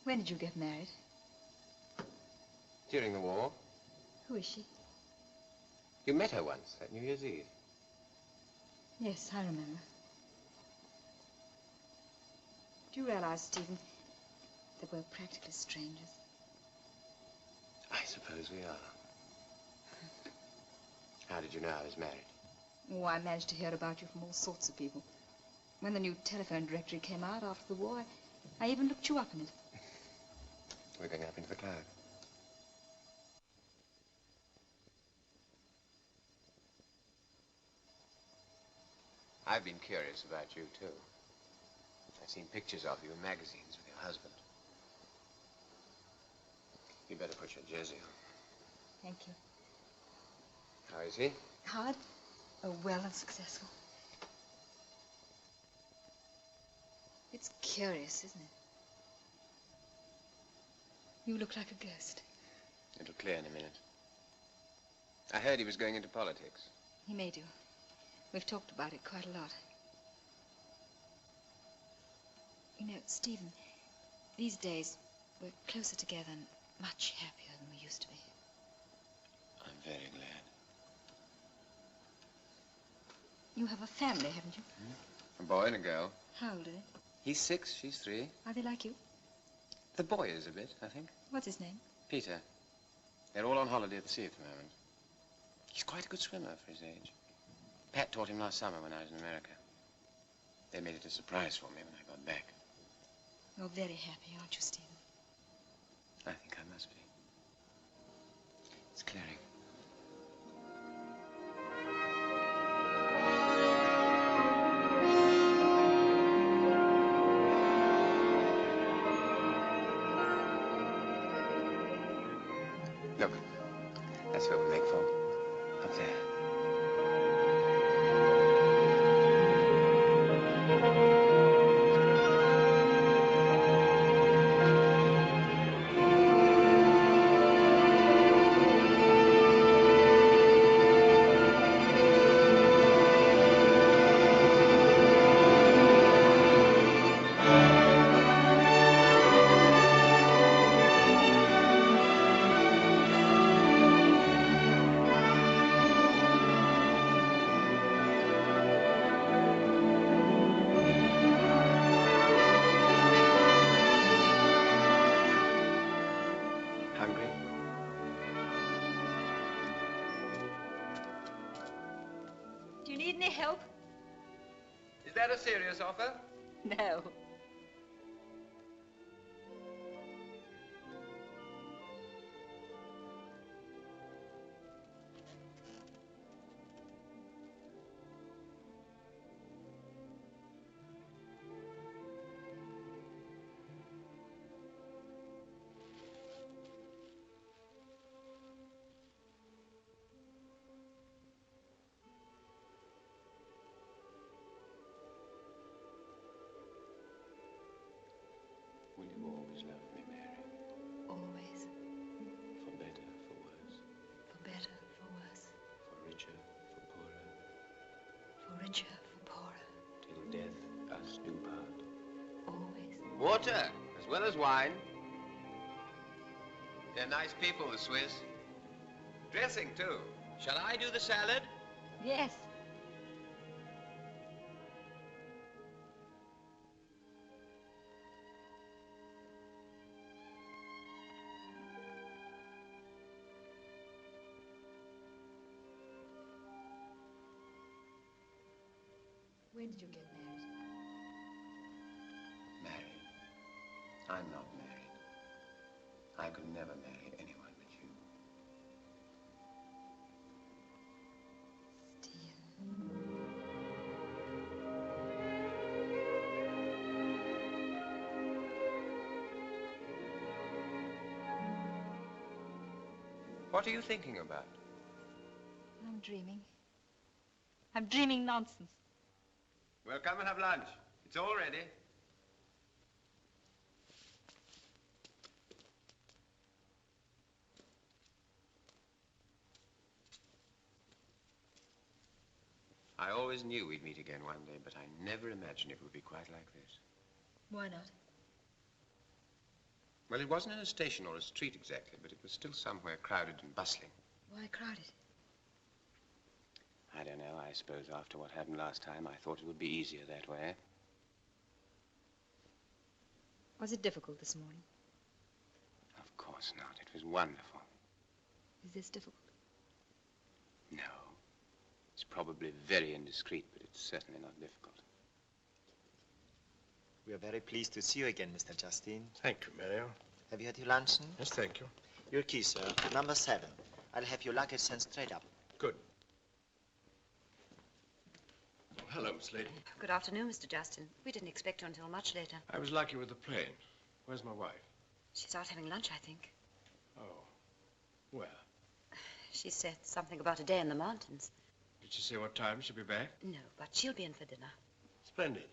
Speaker 1: When did you get married?
Speaker 10: During the war.
Speaker 1: Who is she?
Speaker 10: You met her once at New Year's Eve.
Speaker 1: Yes, I remember. Do you realize, Stephen, that we're practically strangers?
Speaker 10: I suppose we are. How did you know I was married?
Speaker 1: Oh, I managed to hear about you from all sorts of people. When the new telephone directory came out after the war, I even looked you up in it.
Speaker 10: We're going up into the cloud. I've been curious about you, too. I've seen pictures of you in magazines with your husband. You'd better put your jersey on.
Speaker 1: Thank you.
Speaker 10: How is he?
Speaker 1: Hard? Oh, well and successful. It's curious, isn't it? You look like a ghost.
Speaker 10: It'll clear in a minute. I heard he was going into politics.
Speaker 1: He may do. We've talked about it quite a lot. You know, Stephen, these days we're closer together and much happier than we used to be.
Speaker 10: I'm very glad.
Speaker 1: You have a family, haven't you?
Speaker 10: A boy and a girl.
Speaker 1: How old are they?
Speaker 10: He's 6, she's 3.
Speaker 1: Are they like you?
Speaker 10: The boy is a bit, I think.
Speaker 1: What's his name?
Speaker 10: Peter. They're all on holiday at the sea at the moment. He's quite a good swimmer for his age. Pat taught him last summer when I was in America. They made it a surprise for me when I got back.
Speaker 1: You're very happy, aren't you, Stephen?
Speaker 10: I think I must be. It's clearing. Look, that's what we make for. Up there. Hungry?
Speaker 1: Do you need any help?
Speaker 10: Is that a serious offer?
Speaker 1: No.
Speaker 10: Will you always love me, Mary?
Speaker 1: Always.
Speaker 10: For better, for worse.
Speaker 1: For better, for worse.
Speaker 10: For richer, for poorer.
Speaker 1: For richer, for poorer.
Speaker 10: Till death us do part.
Speaker 1: Always.
Speaker 10: Water, as well as wine. They're nice people, the Swiss. Dressing, too. Shall I do the salad?
Speaker 1: Yes. When did you get married?
Speaker 10: Married? I'm not married. I could never marry anyone but you. What are you thinking about?
Speaker 1: I'm dreaming. I'm dreaming nonsense.
Speaker 10: Well, come and have lunch. It's all ready. I always knew we'd meet again one day, but I never imagined it would be quite like this.
Speaker 1: Why not?
Speaker 10: Well, it wasn't in a station or a street exactly, but it was still somewhere crowded and bustling.
Speaker 1: Why crowded?
Speaker 10: I don't know. I suppose after what happened last time, I thought it would be easier that way.
Speaker 1: Was it difficult this morning?
Speaker 10: Of course not. It was wonderful.
Speaker 1: Is this difficult?
Speaker 10: No. It's probably very indiscreet, but it's certainly not difficult.
Speaker 12: We are very pleased to see you again, Mr. Justin.
Speaker 8: Thank you, Mario.
Speaker 12: Have you had your luncheon?
Speaker 8: Yes, thank you.
Speaker 12: Your key, sir. Number 7. I'll have your luggage sent straight up.
Speaker 8: Good. Oh, hello, Miss Lady.
Speaker 9: Good afternoon, Mr. Justin. We didn't expect you until much later.
Speaker 8: I was lucky with the plane. Where's my wife?
Speaker 9: She's out having lunch, I think.
Speaker 8: Oh. Where?
Speaker 9: She said something about a day in the mountains.
Speaker 8: Did she say what time she'll be back?
Speaker 9: No, but she'll be in for dinner.
Speaker 8: Splendid.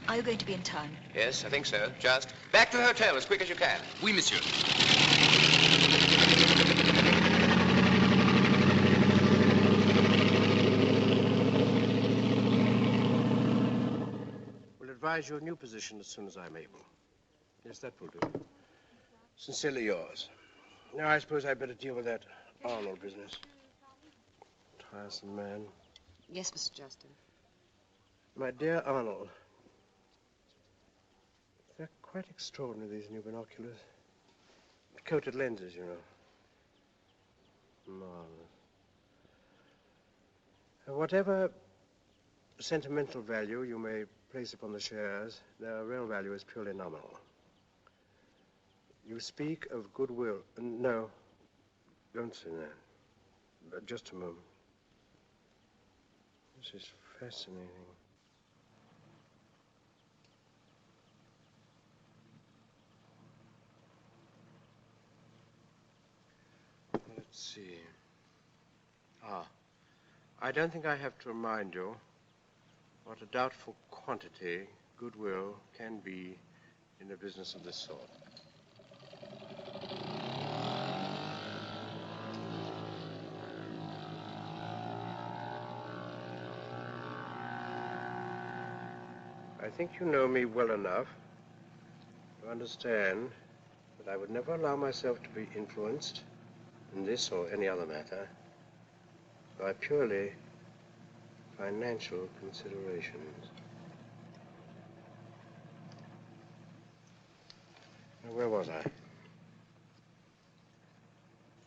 Speaker 1: Are you going to be in time?
Speaker 7: Yes, I think so. Just back to the hotel as quick as you can.
Speaker 13: Oui, monsieur.
Speaker 8: Will advise your new position as soon as I'm able. Yes, that will do. Sincerely yours. Now, I suppose I'd better deal with that Arnold business. Tiresome man.
Speaker 9: Yes, Mr. Justin.
Speaker 8: My dear Arnold, they're quite extraordinary, these new binoculars. Coated lenses, you know. Marvelous. Whatever sentimental value you may place upon the shares, their real value is purely nominal. You speak of goodwill. No, don't say that. Just a moment. This is fascinating. Let's see. I don't think I have to remind you what a doubtful quantity goodwill can be in a business of this sort. I think you know me well enough to understand that I would never allow myself to be influenced in this or any other matter by purely financial considerations. Now, where was I?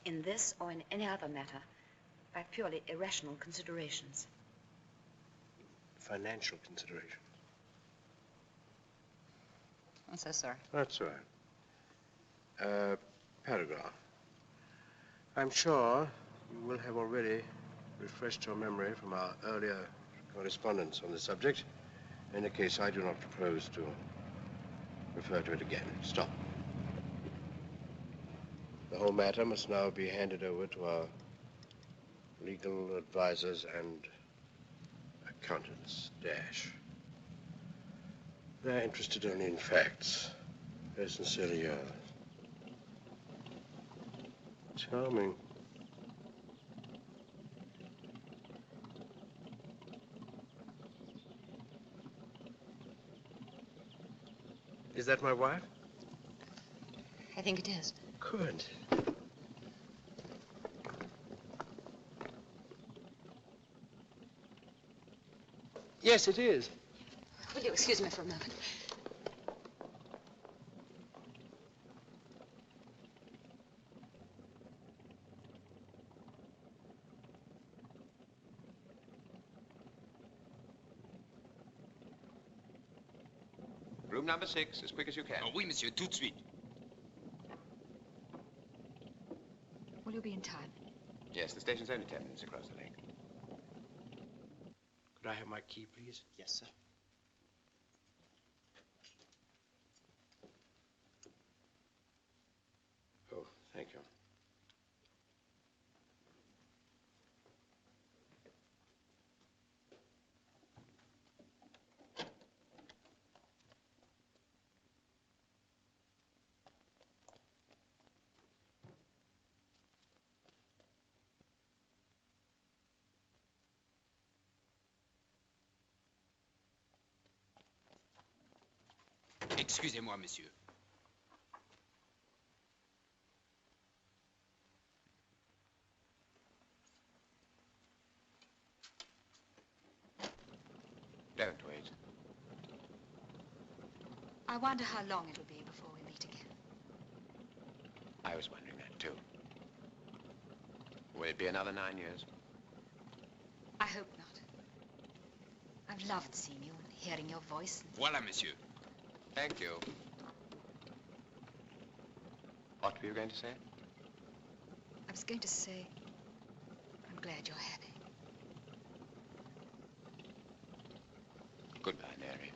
Speaker 9: In this or in any other matter, by purely irrational considerations.
Speaker 8: Financial considerations.
Speaker 9: I'm so sorry.
Speaker 8: That's all right. Paragraph. I'm sure you will have already refreshed your memory from our earlier correspondence on the subject. In any case, I do not propose to refer to it again. Stop. The whole matter must now be handed over to our legal advisors and accountants. Dash. They're interested only in facts. Very sincerely yours. Charming. Is that my wife?
Speaker 9: I think it is.
Speaker 8: Good. Yes, it is.
Speaker 9: Will you excuse me for a moment?
Speaker 7: Room number 6, as quick as you can.
Speaker 13: Oh, oui, monsieur, tout de suite.
Speaker 1: Will you be in time?
Speaker 10: Yes, the station's only 10 minutes across the lake.
Speaker 8: Could I have my key, please?
Speaker 12: Yes, sir.
Speaker 8: Oh, thank you.
Speaker 13: Excusez-moi, monsieur.
Speaker 10: Don't wait.
Speaker 1: I wonder how long it'll be before we meet again.
Speaker 10: I was wondering that, too. Will it be another 9 years?
Speaker 1: I hope not. I've loved seeing you and hearing your voice.
Speaker 13: Voilà, monsieur.
Speaker 10: Thank you. What were you going to say?
Speaker 1: I was going to say, I'm glad you're happy.
Speaker 10: Goodbye, Mary.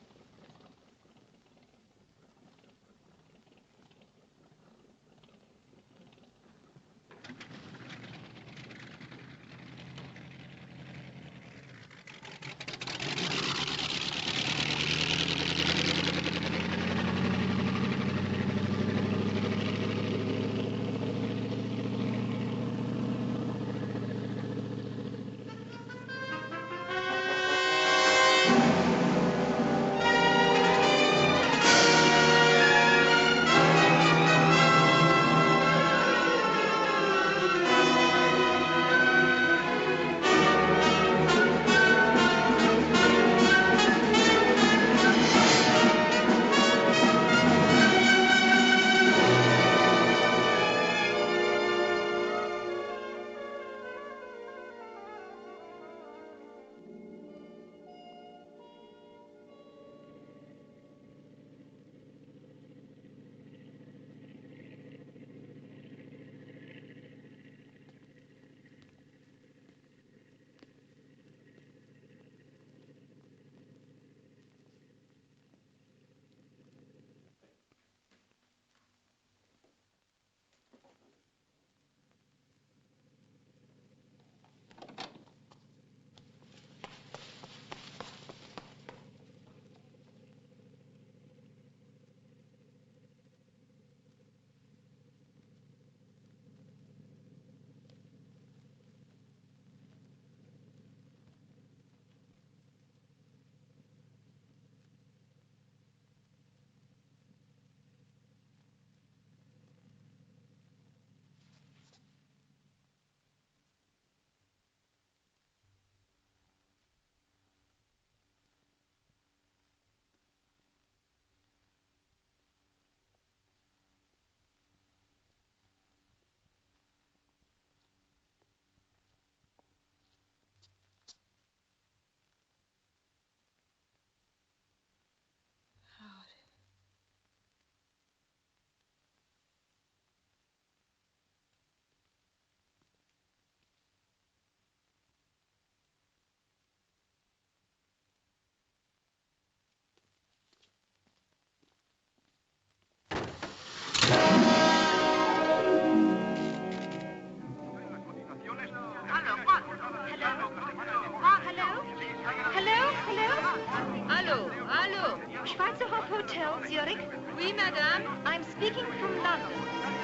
Speaker 14: Hotel, Zurich? Oui, madame. I'm speaking from London.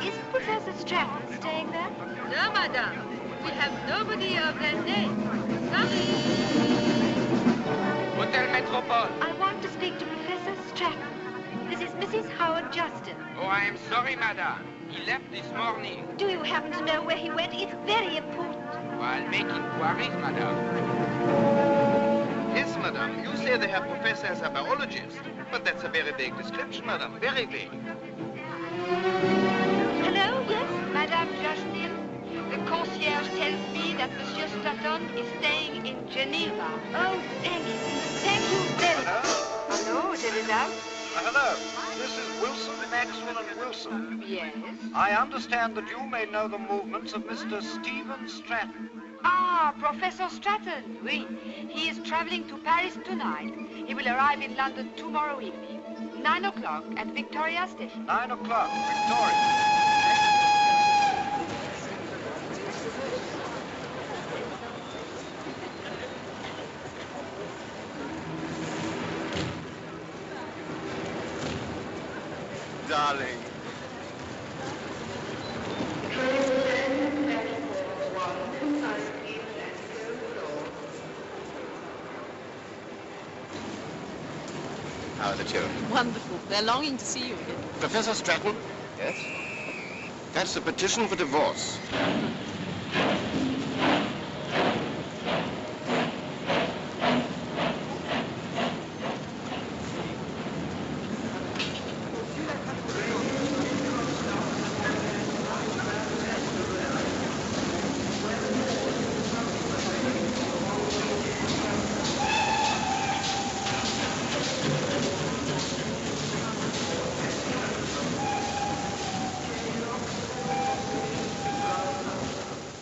Speaker 14: Is Professor Stratton staying there?
Speaker 3: No, madame. We have nobody of that name. Sorry.
Speaker 10: Hotel Metropole.
Speaker 14: I want to speak to Professor Stratton. This is Mrs. Howard Justin.
Speaker 10: Oh, I am sorry, madame. He left this morning.
Speaker 14: Do you happen to know where he went? It's very important.
Speaker 10: I'll make inquiries, madame.
Speaker 15: Yes, madame. You say they have Professor as a biologist. But that's a very vague description, madame. Very vague.
Speaker 14: Hello, yes?
Speaker 3: Madame Justin, the concierge tells me that Monsieur Stratton is staying in Geneva.
Speaker 14: Oh, thank you. Thank you very much.
Speaker 3: Hello, General.
Speaker 15: Hello. This is Wilson, Maxwell, and Wilson.
Speaker 3: Yes?
Speaker 15: I understand that you may know the movements of Mr. Stephen Stratton.
Speaker 3: Ah, Professor Stratton, oui. He is traveling to Paris tonight. He will arrive in London tomorrow evening. 9 o'clock at Victoria Station.
Speaker 15: 9 o'clock, Victoria. Darling.
Speaker 10: How are the children?
Speaker 13: Wonderful. They're longing to see you again.
Speaker 11: Professor Stratton?
Speaker 10: Yes?
Speaker 11: That's the petition for divorce.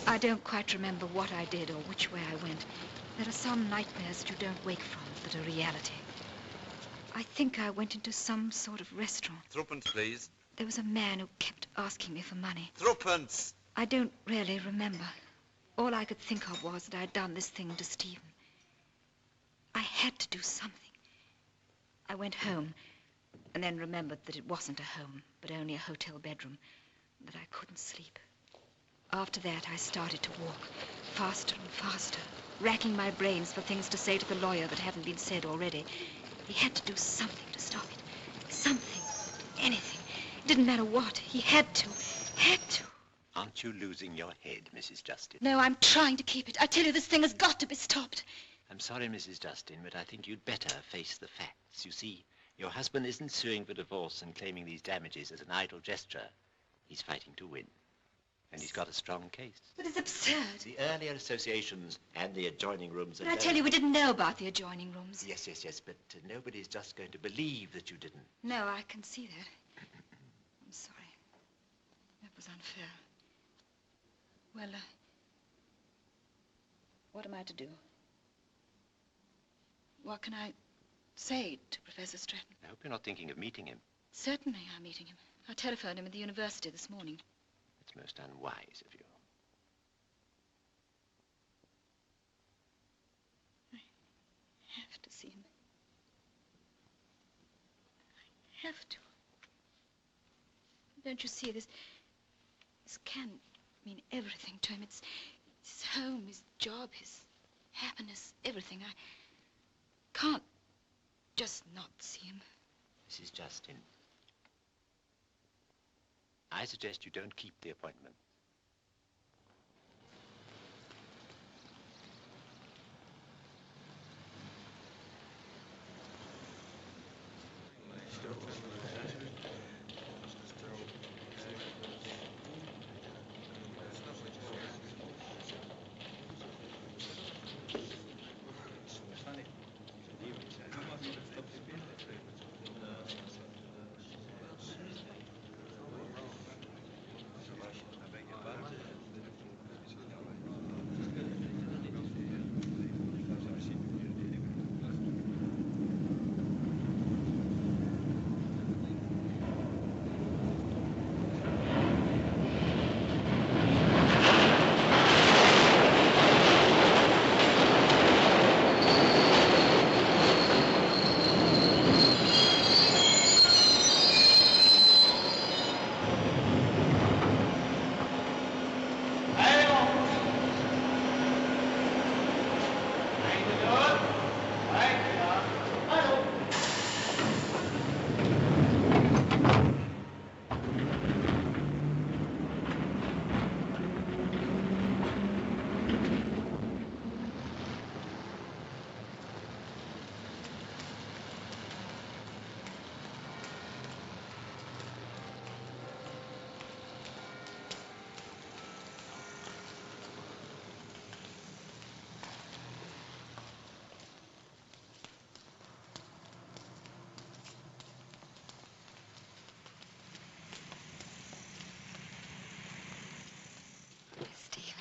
Speaker 1: I don't quite remember what I did or which way I went. There are some nightmares that you don't wake from that are reality. I think I went into some sort of restaurant.
Speaker 15: Threepence, please.
Speaker 1: There was a man who kept asking me for money.
Speaker 15: Threepence!
Speaker 1: I don't really remember. All I could think of was that I'd done this thing to Stephen. I had to do something. I went home and then remembered that it wasn't a home, but only a hotel bedroom, and that I couldn't sleep. After that, I started to walk, faster and faster, racking my brains for things to say to the lawyer that hadn't been said already. He had to do something to stop it. Something. Anything. It didn't matter what. He had to. Had to.
Speaker 16: Aren't you losing your head, Mrs. Justin?
Speaker 1: No, I'm trying to keep it. I tell you, this thing has got to be stopped.
Speaker 16: I'm sorry, Mrs. Justin, but I think you'd better face the facts. You see, your husband isn't suing for divorce and claiming these damages as an idle gesture. He's fighting to win. And he's got a strong case.
Speaker 1: But it's absurd.
Speaker 16: The earlier associations and the adjoining rooms are...
Speaker 1: But I tell you, we didn't know about the adjoining rooms.
Speaker 16: Yes, but nobody's just going to believe that you didn't.
Speaker 1: No, I can see that. I'm sorry. That was unfair. Well, what am I to do? What can I say to Professor Stratton?
Speaker 16: I hope you're not thinking of meeting him.
Speaker 1: Certainly I'm meeting him. I telephoned him at the university this morning.
Speaker 16: It's most unwise of you.
Speaker 1: I have to see him. I have to. Don't you see, this can mean everything to him. It's his home, his job, his happiness, everything. I can't just not see him.
Speaker 16: Mrs. Justin, I suggest you don't keep the appointment.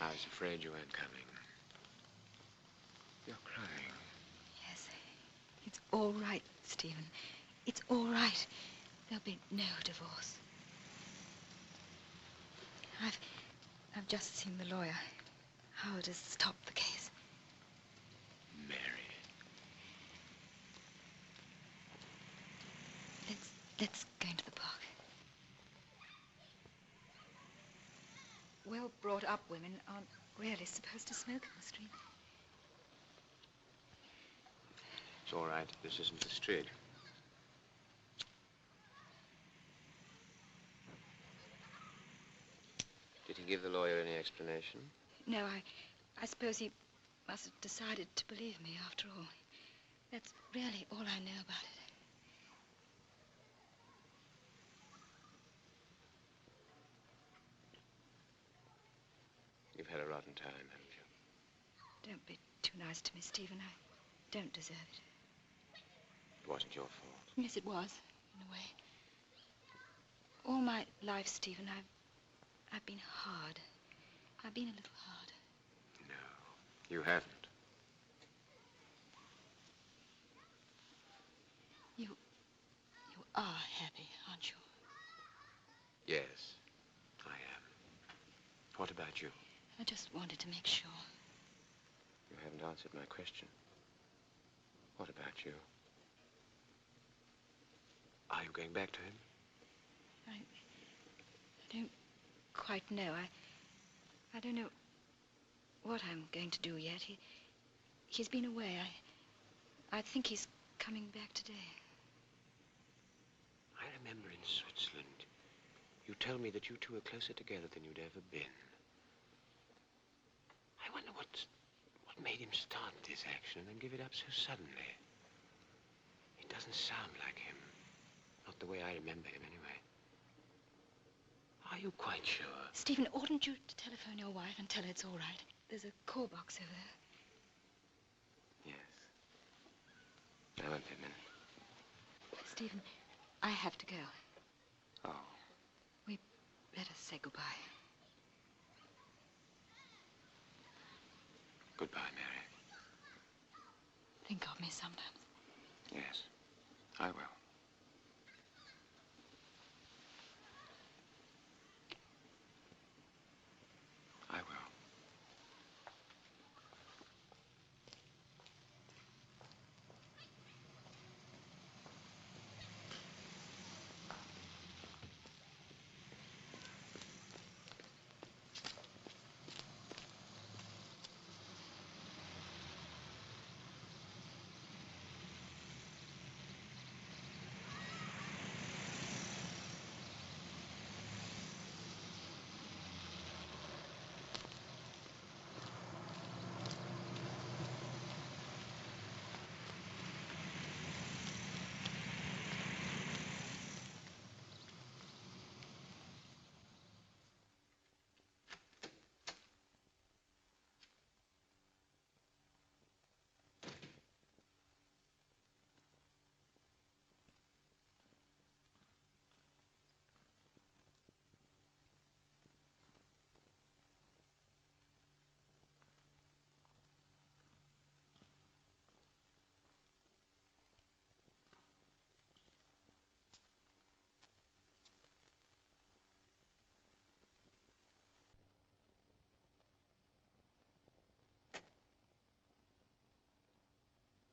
Speaker 10: I was afraid you weren't coming. You're crying.
Speaker 1: Yes. It's all right, Stephen. It's all right. There'll be no divorce. I've just seen the lawyer. Howard has stopped the case.
Speaker 10: Mary.
Speaker 1: Let's go into the park. Well-brought-up women aren't really supposed to smoke in the street.
Speaker 10: It's all right. This isn't the street. Did he give the lawyer any explanation?
Speaker 1: No, I suppose he must have decided to believe me after all. That's really all I know about it.
Speaker 10: You've had a rotten time, haven't you?
Speaker 1: Don't be too nice to me, Stephen. I don't deserve it.
Speaker 10: It wasn't your fault.
Speaker 1: Yes, it was, in a way. All my life, Stephen, I've been hard. I've been a little hard.
Speaker 10: No, you haven't.
Speaker 1: You are happy, aren't you?
Speaker 10: Yes, I am. What about you?
Speaker 1: I just wanted to make sure.
Speaker 10: You haven't answered my question. What about you? Are you going back to him?
Speaker 1: I don't quite know. I don't know what I'm going to do yet. He's been away. I think he's coming back today.
Speaker 10: I remember in Switzerland, you told me that you two were closer together than you'd ever been. I wonder what made him start this action and then give it up so suddenly. It doesn't sound like him. Not the way I remember him, anyway. Are you quite sure?
Speaker 1: Stephen, oughtn't you to telephone your wife and tell her it's all right? There's a call box over there.
Speaker 10: Yes. I won't be a minute.
Speaker 1: Stephen, I have to go.
Speaker 10: Oh.
Speaker 1: We better say goodbye.
Speaker 10: Goodbye, Mary.
Speaker 1: Think of me sometimes.
Speaker 10: Yes, I will. I will.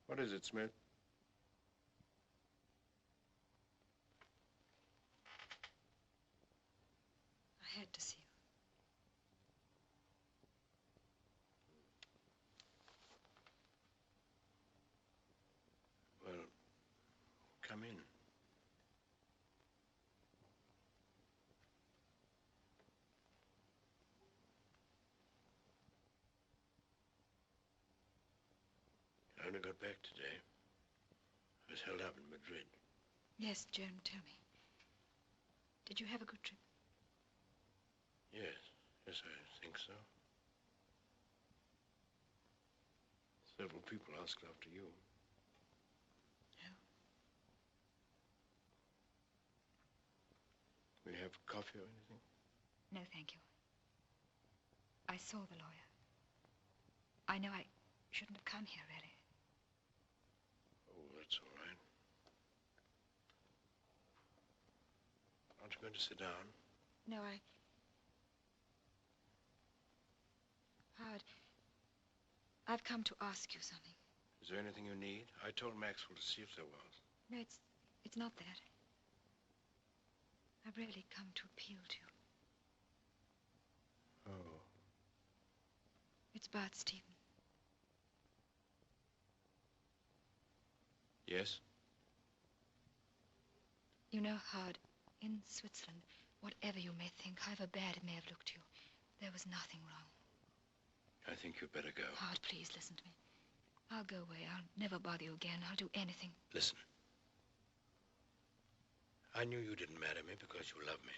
Speaker 8: What is it, Smith?
Speaker 1: I had to see you.
Speaker 8: Well, come in. I only got back today. I was held up in Madrid.
Speaker 1: Yes, Joan told me. Did you have a good trip?
Speaker 8: Yes, I think so. Several people asked after you.
Speaker 1: No.
Speaker 8: Will you have coffee or anything?
Speaker 1: No, thank you. I saw the lawyer. I know I shouldn't have come here, really.
Speaker 8: Oh, that's all right. Aren't you going to sit down?
Speaker 1: No, Howard, I've come to ask you something.
Speaker 8: Is there anything you need? I told Maxwell to see if there was.
Speaker 1: No, it's not that. I've really come to appeal to you.
Speaker 8: Oh.
Speaker 1: It's about Stephen.
Speaker 8: Yes?
Speaker 1: You know, Howard, in Switzerland, whatever you may think, however bad it may have looked to you, There was nothing wrong.
Speaker 11: I think you'd better go.
Speaker 1: Howard, please listen to me. I'll go away. I'll never bother you again. I'll do anything.
Speaker 11: Listen. I knew you didn't marry me because you loved me,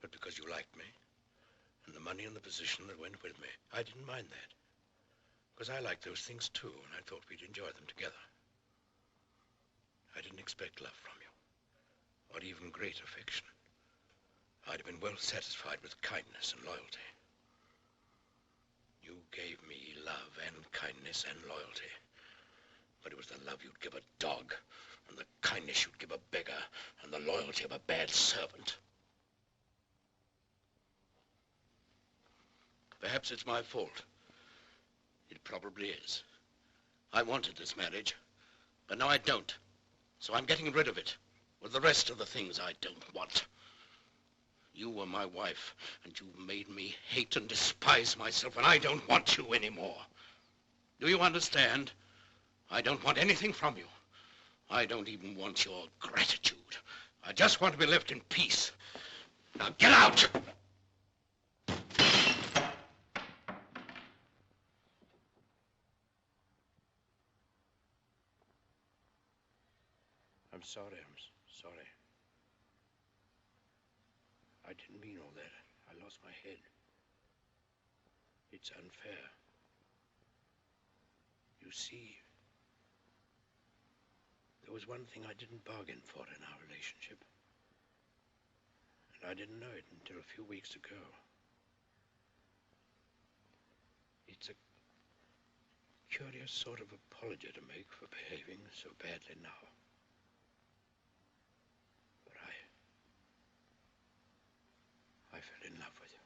Speaker 11: but because you liked me, and the money and the position that went with me. I didn't mind that, because I liked those things too, and I thought we'd enjoy them together. I didn't expect love from you, or even great affection. I'd have been well satisfied with kindness and loyalty. You gave me love and kindness and loyalty, but it was the love you'd give a dog, and the kindness you'd give a beggar, and the loyalty of a bad servant. Perhaps it's my fault. It probably is. I wanted this marriage, but now I don't. So I'm getting rid of it, with the rest of the things I don't want. You were my wife, and you made me hate and despise myself, and I don't want you anymore. Do you understand? I don't want anything from you. I don't even want your gratitude. I just want to be left in peace. Now get out! I'm sorry, sorry. I didn't mean all that. I lost my head. It's unfair. You see, there was one thing I didn't bargain for in our relationship. And I didn't know it until a few weeks ago. It's a curious sort of apology to make for behaving so badly now. But I fell in love with you.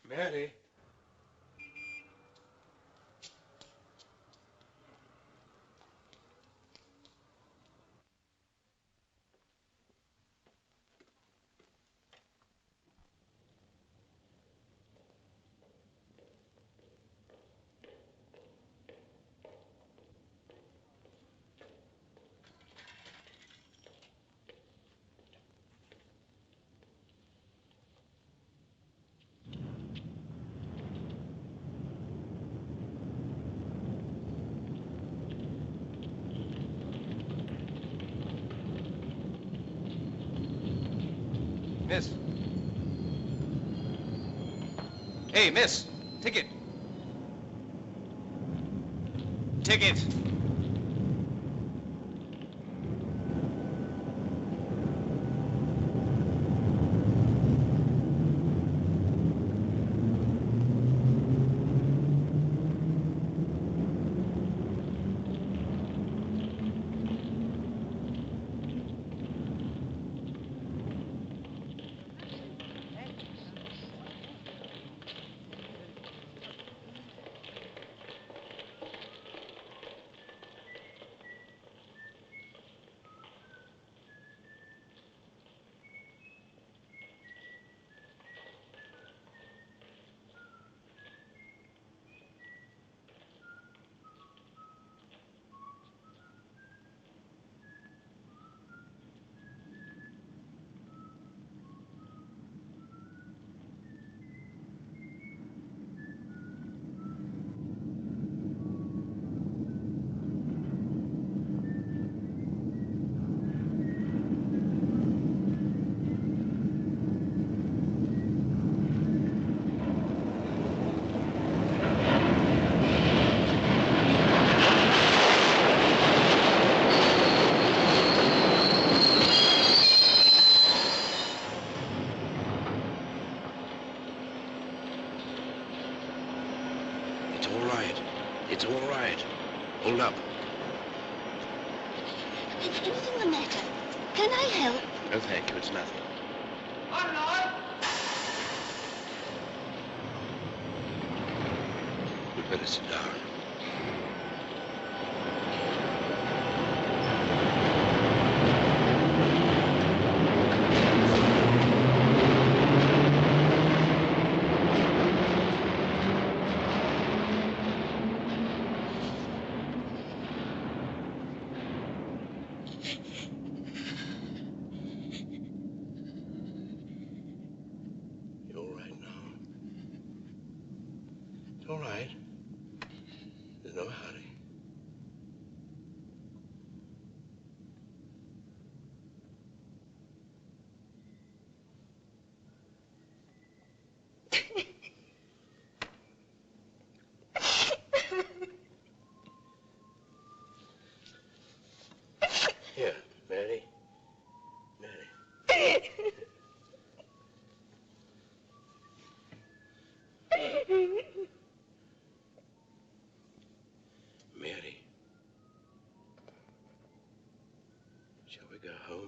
Speaker 11: Mary.
Speaker 17: Miss. Hey, miss. Ticket. Ticket. It's all right. Hold up.
Speaker 14: Is anything the matter? Can I help?
Speaker 11: No, thank you. It's nothing.
Speaker 17: Better sit down. You all right now? It's all right. There's no hurry. Here, Mary. Mary. Mary. Shall we go home?